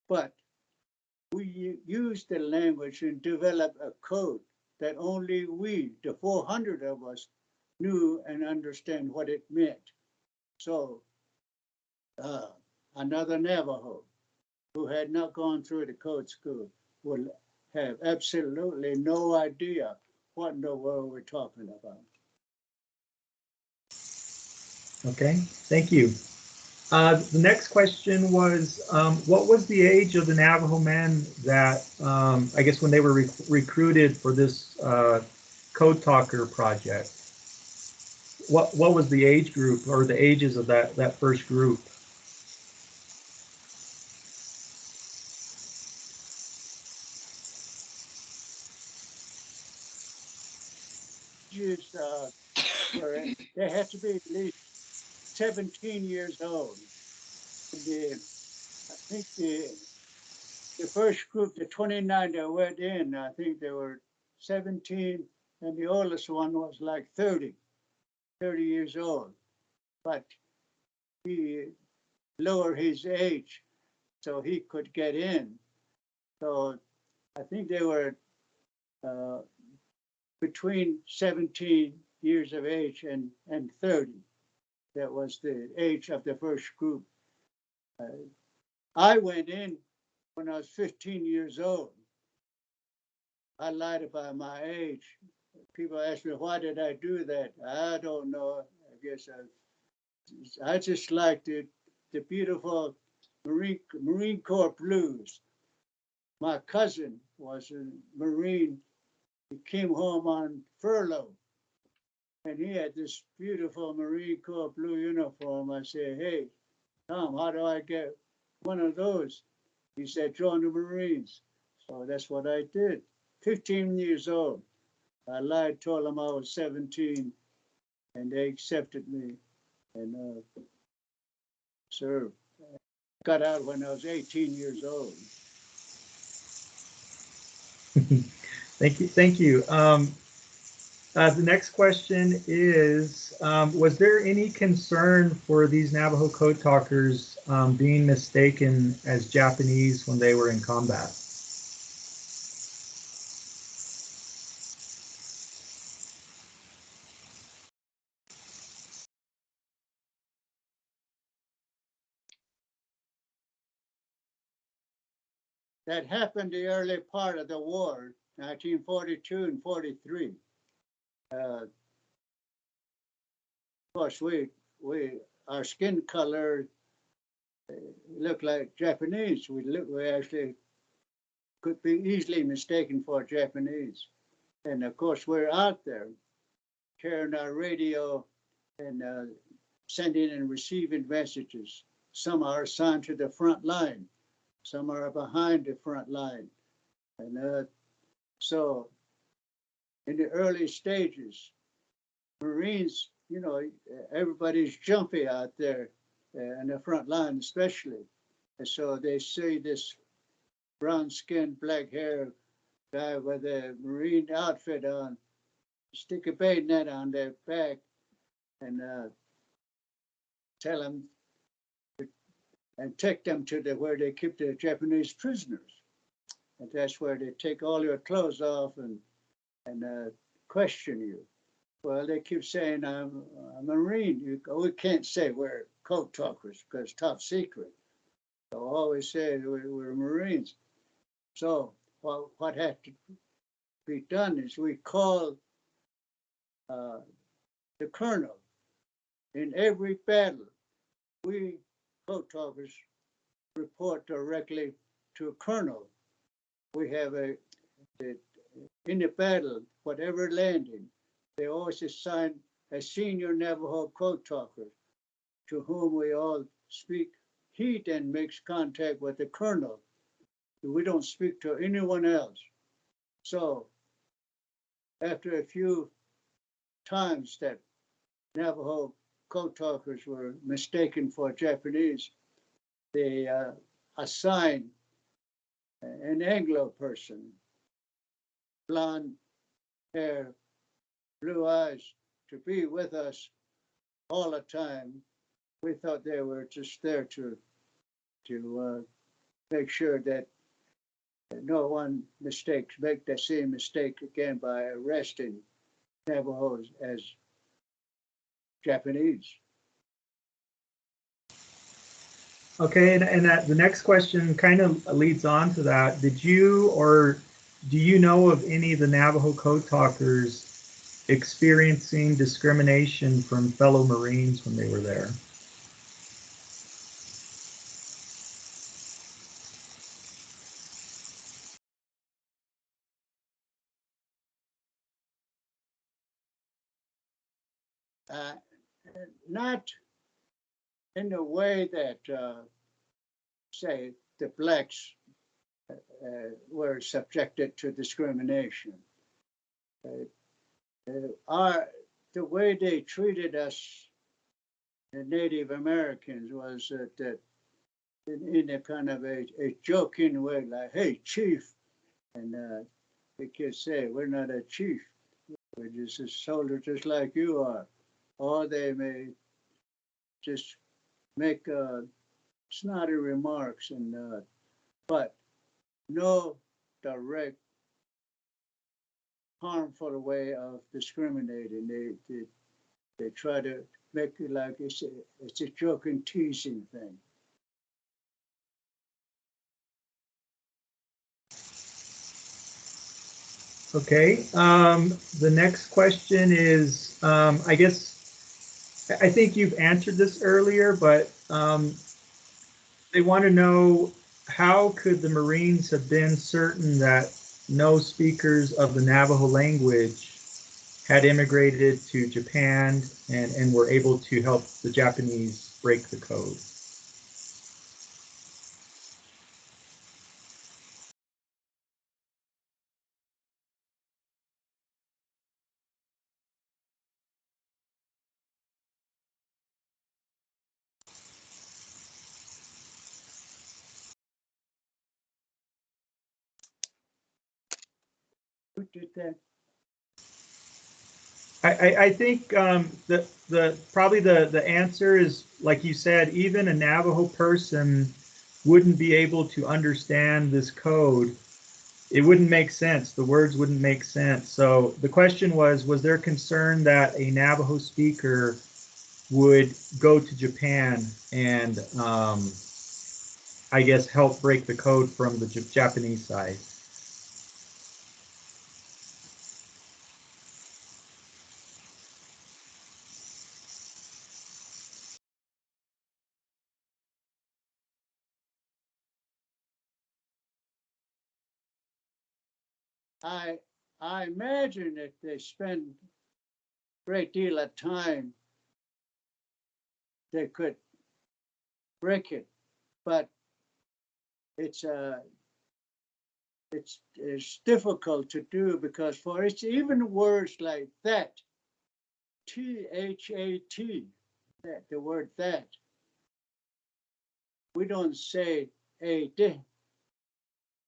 But we use the language and develop a code that only we, the 400 of us, knew and understand what it meant. So another Navajo who had not gone through the code school would have absolutely no idea what in the world we're talking about. Okay, thank you. The next question was, what was the age of the Navajo men that, I guess when they were recruited for this Code Talker project? What was the age group or the ages of that first group? They had to be at least 17 years old. I think the first group, the 29 that went in, I think they were 17, and the oldest one was like 30 years old. But he lowered his age so he could get in. So I think they were between 17 years of age and 30. That was the age of the first group. I went in when I was 15 years old. I lied about my age. People ask me, why did I do that? I don't know. I guess I just liked the beautiful Marine Corps blues. My cousin was a Marine. He came home on furlough, and he had this beautiful Marine Corps blue uniform. I said, "Hey, Tom, how do I get one of those?" He said, "Join the Marines." So that's what I did. 15 years old. I lied, told them I was 17, and they accepted me and served. Got out when I was 18 years old. Thank you. Thank you. The next question is, was there any concern for these Navajo Code Talkers being mistaken as Japanese when they were in combat? That happened the early part of the war, 1942 and 43. Of course, our skin color looked like Japanese. We actually could be easily mistaken for Japanese. And of course, we're out there carrying our radio and sending and receiving messages. Some are assigned to the front line. Some are behind the front line. And so in the early stages, Marines, everybody's jumpy out there in the front line especially. And so they see this brown skin, black hair guy with a Marine outfit on, stick a bayonet on their back and tell them and take them to where they keep the Japanese prisoners. And that's where they take all your clothes off and question you. Well, they keep saying, I'm a Marine. We can't say we're code talkers because it's top secret. So always say we're Marines. So what had to be done is we call the colonel in every battle. We code talkers report directly to a colonel. We have in the battle, whatever landing, they always assign a senior Navajo Code Talker to whom we all speak. He then makes contact with the colonel. We don't speak to anyone else. So after a few times that Navajo Code Talkers were mistaken for Japanese, they assign an Anglo person, blonde hair, blue eyes, to be with us all the time. We thought they were just there to make sure that no one make the same mistake again by arresting Navajos as Japanese. Okay, and the next question kind of leads on to that. Did you or do you know of any of the Navajo Code Talkers experiencing discrimination from fellow Marines when they were there? Not in the way that, say, the blacks were subjected to discrimination. The way they treated us, the Native Americans, was that in a kind of a joking way, like, "Hey, chief," and the kids say, "We're not a chief. We're just a soldier just like you are." Or they may just make snotty remarks, but no direct harmful way of discriminating. They try to make it like it's a joking, teasing thing. Okay, the next question is, I think you've answered this earlier, but they want to know, how could the Marines have been certain that no speakers of the Navajo language had immigrated to Japan and were able to help the Japanese break the code. Who did that? I think probably the answer is, like you said, even a Navajo person wouldn't be able to understand this code. It wouldn't make sense. The words wouldn't make sense. So the question was there concern that a Navajo speaker would go to Japan and I guess help break the code from the Japanese side? I imagine that they spend a great deal of time, they could break it, but it's difficult to do because for it's even words like that, T-H-A-T, that the word that, we don't say a d.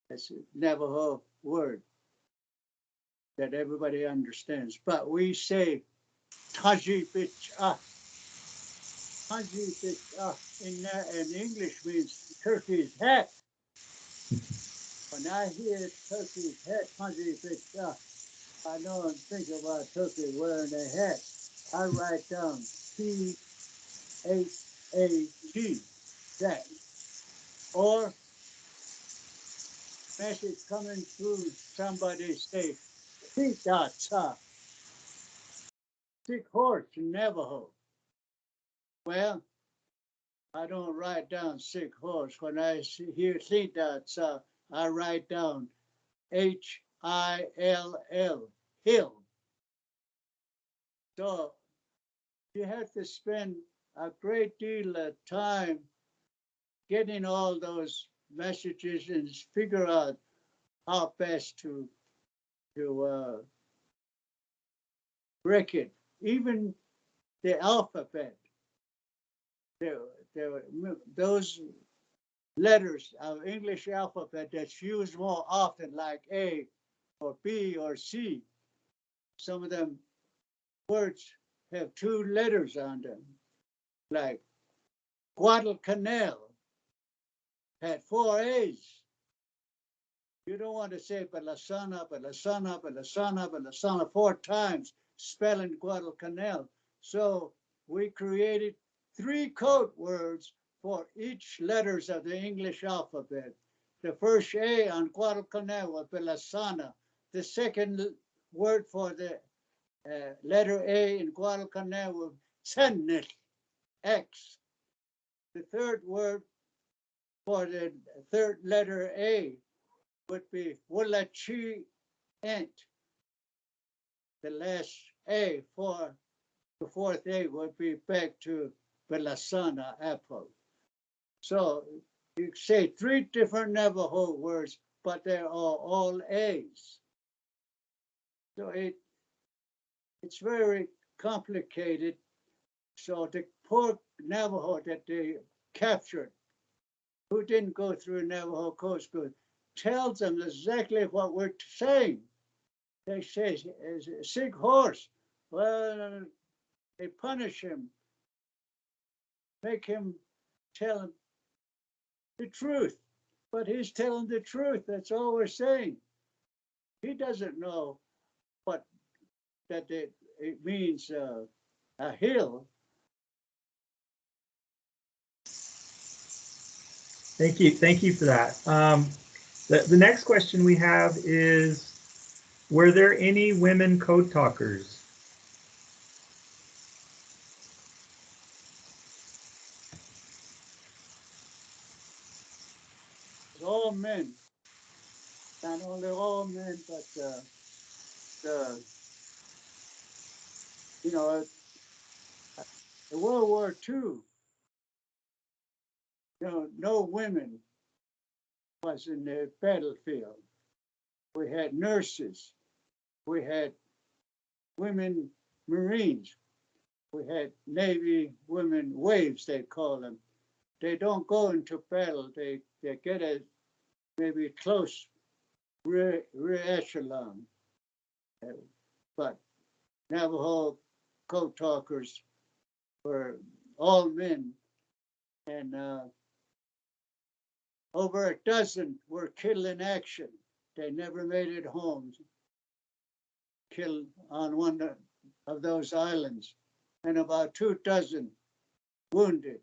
It's a Navajo word that everybody understands, but we say taji bitch ah. Taji bitch ah in English means turkey's hat. When I hear turkey's hat, taji bitch ah, I don't think about turkey wearing a hat. I write down T-H-A-T, that. Or message coming through, somebody say, T-da-ta, sick horse in Navajo. Well, I don't write down sick horse. When I hear T-da-ta, I write down H-I-L-L, hill. So you have to spend a great deal of time getting all those messages and figure out how best to break it. Even the alphabet, those letters of English alphabet that's used more often, like A or B or C. Some of them words have 2 letters on them, like Guadalcanal had 4 A's. You don't want to say Belasana, Belasana, Belasana, Belasana 4 times, spelling Guadalcanal. So we created 3 code words for each letters of the English alphabet. The first A on Guadalcanal was Belasana. The second word for the letter A in Guadalcanal was Tsenil, X. The third word for the third letter A would be Wulachi Ent. The last A for the fourth A would be back to Belasana apple. So you say 3 different Navajo words, but they are all A's. So it's very complicated. So the poor Navajo that they captured, who didn't go through Navajo Code School, tells them exactly what we're saying. They say, sick horse. Well, they punish him, make him tell the truth. But he's telling the truth. That's all we're saying. He doesn't know what that it means a hill. Thank you for that. The next question we have is, were there any women code talkers? All men. not only all men, but the you know, in World War II, no women was in the battlefield. We had nurses, we had women Marines, we had Navy women waves, they call them. They don't go into battle, they get a maybe close rear echelon. But Navajo Code Talkers were all men, and over a dozen were killed in action. They never made it home, killed on one of those islands, and about 24 wounded.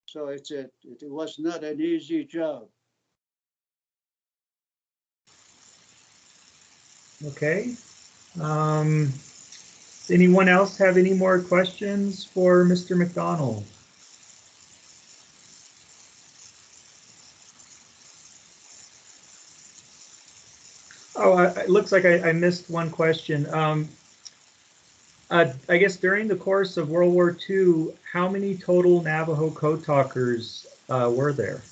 So it was not an easy job. Okay. Does anyone else have any more questions for Mr. MacDonald? Oh, it looks like I missed one question. I guess during the course of World War II, how many total Navajo Code Talkers were there?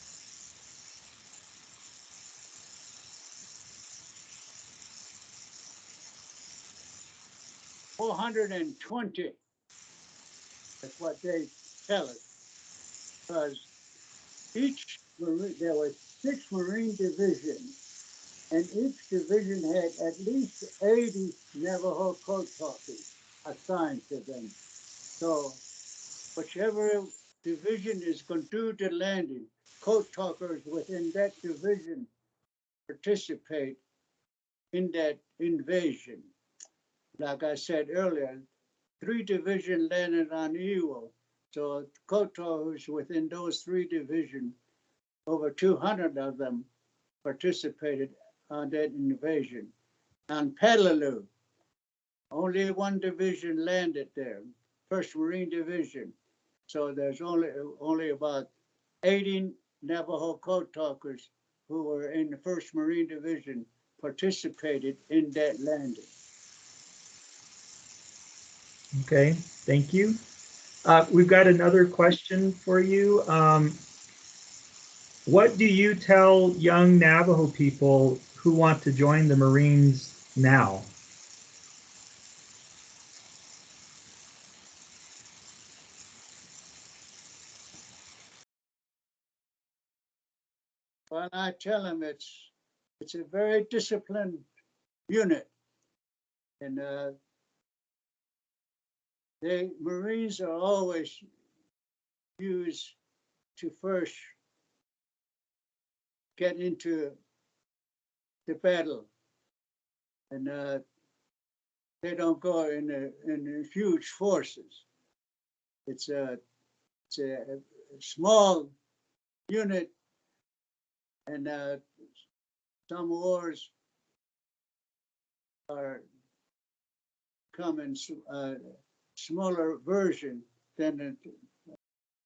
420. That's what they tell us. Because there were 6 Marine divisions, and each division had at least 80 Navajo Code Talkers assigned to them. So whichever division is going to do the landing, Code Talkers within that division participate in that invasion. Like I said earlier, 3 divisions landed on Iwo. So Code Talkers within those 3 divisions, over 200 of them participated on that invasion. On Petaloo, only 1 division landed there, 1st Marine Division. So there's only about 80 Navajo Code Talkers who were in the 1st Marine Division participated in that landing. Okay, thank you. We've got another question for you. What do you tell young Navajo people who want to join the Marines now? Well, I tell them it's a very disciplined unit, and Marines are always used to first get into the battle, and they don't go in huge forces. It's a small unit, and some wars are coming smaller version than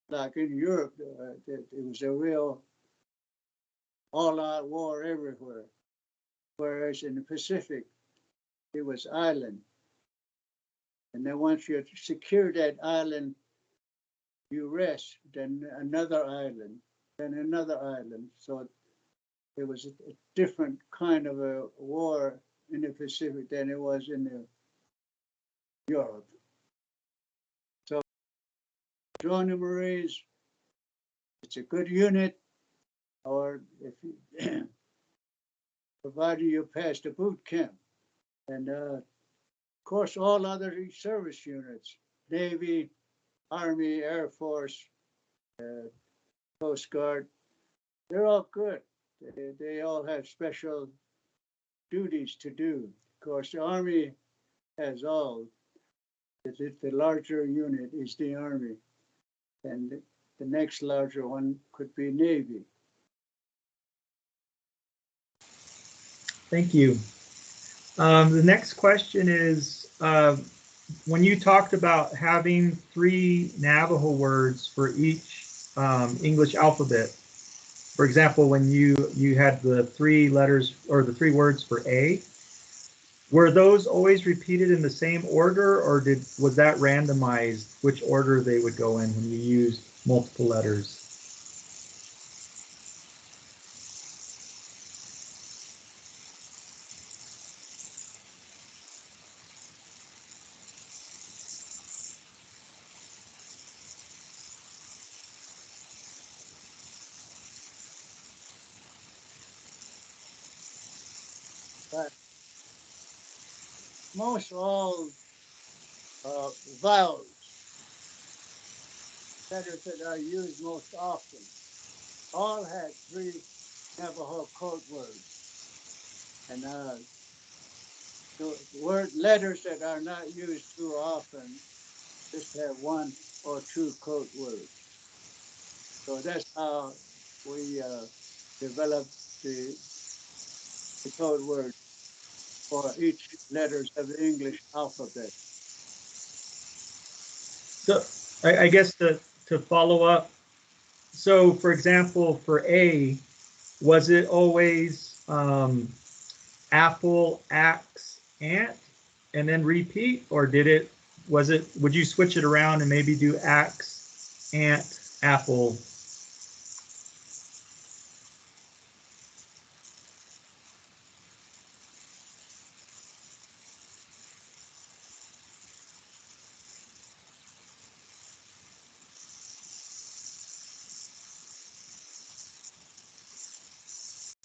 like in Europe. It was a real all-out war everywhere, whereas in the Pacific, it was island. And then once you secure that island, you rest, then another island, then another island. So it was a different kind of a war in the Pacific than it was in Europe. So join the Marines, it's a good unit, or if you, provided you pass the boot camp. And of course, all other service units, Navy, Army, Air Force, Coast Guard, they're all good. They all have special duties to do. Of course, the Army has all. The larger unit is the Army, and the next larger one could be Navy. Thank you. The next question is, when you talked about having 3 Navajo words for each English alphabet, for example, when you had the 3 letters or the 3 words for A, were those always repeated in the same order, or was that randomized which order they would go in when you used multiple letters? But most all vowels, letters that are used most often, all had 3 Navajo code words. And the word letters that are not used too often just have 1 or 2 code words. So that's how we developed the code word for each letters of the English alphabet. So I guess to follow up, so for example, for A, was it always apple, axe, ant, and then repeat, or would you switch it around and maybe do axe, ant, apple?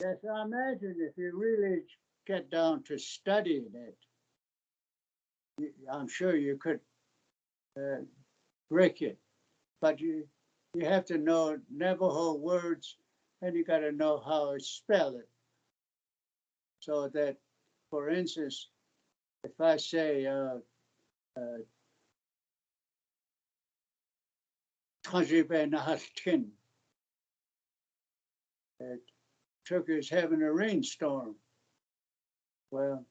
Yes, I imagine if you really get down to studying it, I'm sure you could break it, but you have to know Navajo words, and you got to know how to spell it. So that, for instance, if I say Tajibe Nahaltin, that Turkey's having a rainstorm. Well,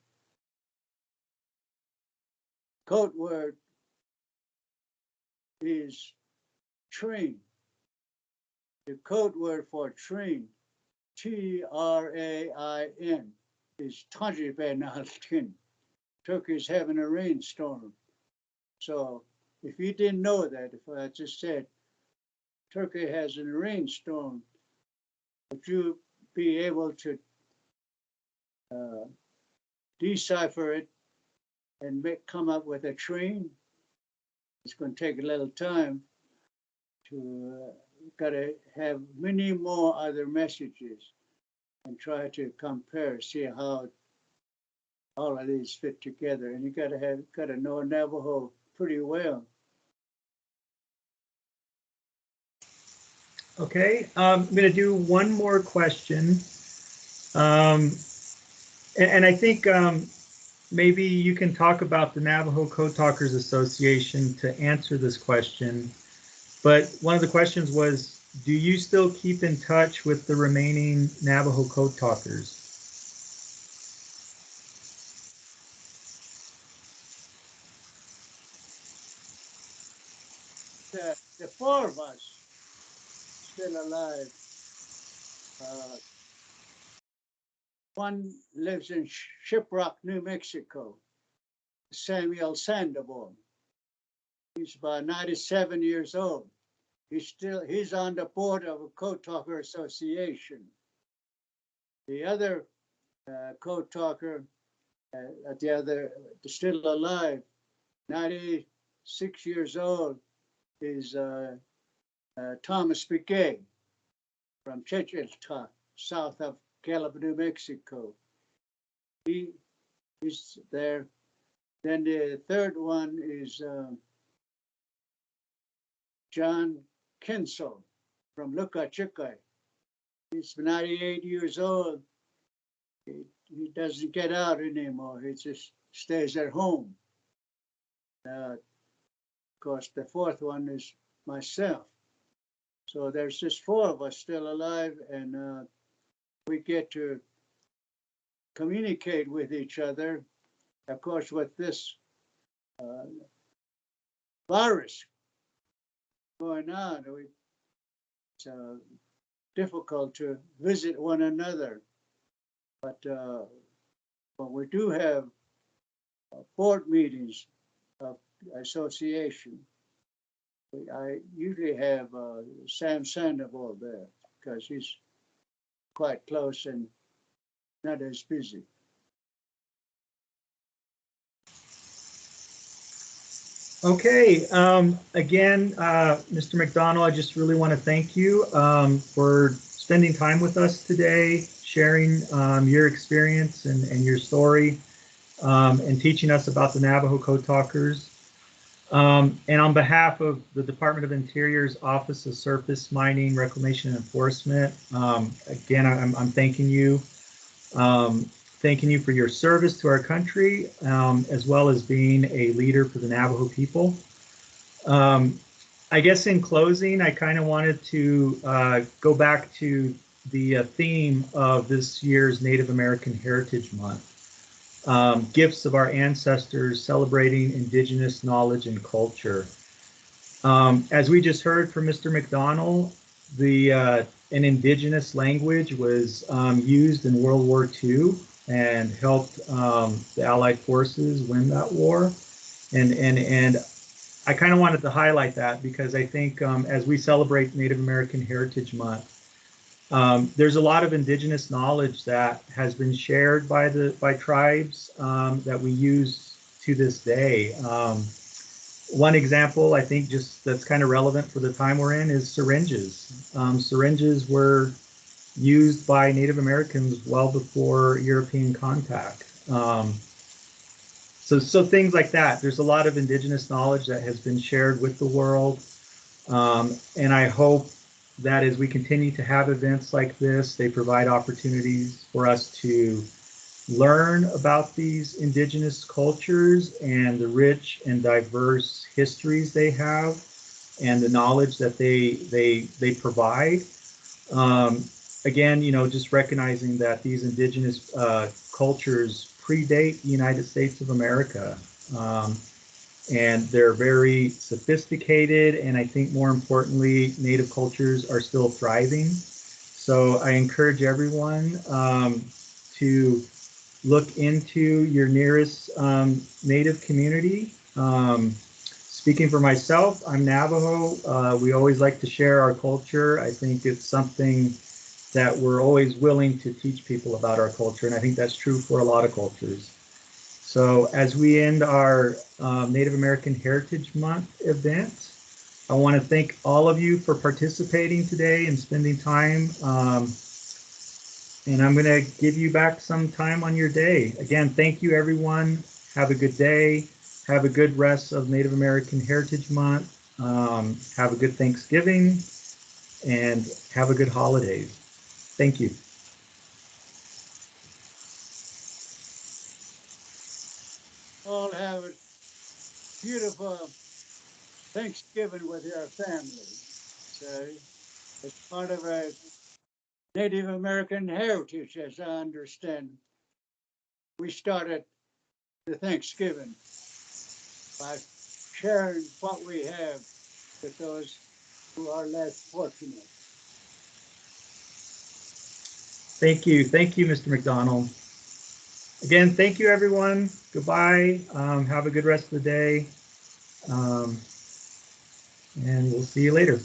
code word is train. The code word for train, Train, is Tajibe Nahaltin. Turkey's having a rainstorm. So if you didn't know that, if I just said Turkey has a rainstorm, would you be able to decipher it and come up with a train? It's going to take a little time to got to have many more other messages and try to compare, see how all of these fit together. And you got to know Navajo pretty well. Okay, I'm going to do one more question. And I think maybe you can talk about the Navajo Code Talkers Association to answer this question. But one of the questions was, do you still keep in touch with the remaining Navajo Code Talkers? The 4 of us still alive. One lives in Shiprock, New Mexico, Samuel Sandoval. He's about 97 years old. He's on the board of a Code Talker Association. The other Code Talker, still alive, 96 years old, is Thomas Piquet from Chichelta, south of Gallup, New Mexico. He's there. Then the third one is John Kinsel from Lukachikai. He's 98 years old. He doesn't get out anymore. He just stays at home. Of course, the fourth one is myself. So there's just 4 of us still alive, and we get to communicate with each other. Of course, with this virus going on, difficult to visit one another. But we do have board meetings of association. I usually have Sam Sandoval there because he's quite close and not as busy. Okay, again, Mr. MacDonald, I just really want to thank you for spending time with us today, sharing your experience and your story, and teaching us about the Navajo Code Talkers. And on behalf of the Department of Interior's Office of Surface Mining, Reclamation, and Enforcement, again, I'm thanking you. Thanking you for your service to our country, as well as being a leader for the Navajo people. I guess in closing, I kind of wanted to go back to the theme of this year's Native American Heritage Month. Gifts of our ancestors, celebrating Indigenous knowledge and culture. As we just heard from Mr. MacDonald, an Indigenous language was used in World War II and helped the Allied forces win that war. And I kind of wanted to highlight that because I think as we celebrate Native American Heritage Month, there's a lot of Indigenous knowledge that has been shared by tribes that we use to this day. One example, I think, just that's kind of relevant for the time we're in is syringes. Syringes were used by Native Americans well before European contact. So things like that. There's a lot of Indigenous knowledge that has been shared with the world. And I hope that as we continue to have events like this, they provide opportunities for us to learn about these Indigenous cultures and the rich and diverse histories they have and the knowledge that they provide. Again, just recognizing that these Indigenous cultures predate the United States of America. And they're very sophisticated, and I think more importantly, Native cultures are still thriving. So I encourage everyone to look into your nearest Native community. Speaking for myself, I'm Navajo. We always like to share our culture. I think it's something that we're always willing to teach people about our culture, and I think that's true for a lot of cultures. So as we end our Native American Heritage Month event, I want to thank all of you for participating today and spending time. And I'm going to give you back some time on your day. Again, thank you, everyone. Have a good day. Have a good rest of Native American Heritage Month. Have a good Thanksgiving and have a good holidays. Thank you. All have a beautiful Thanksgiving with your family. So it's part of our Native American heritage, as I understand. We started the Thanksgiving by sharing what we have with those who are less fortunate. Thank you. Thank you, Mr. MacDonald. Again, thank you, everyone. Goodbye. Have a good rest of the day. And we'll see you later.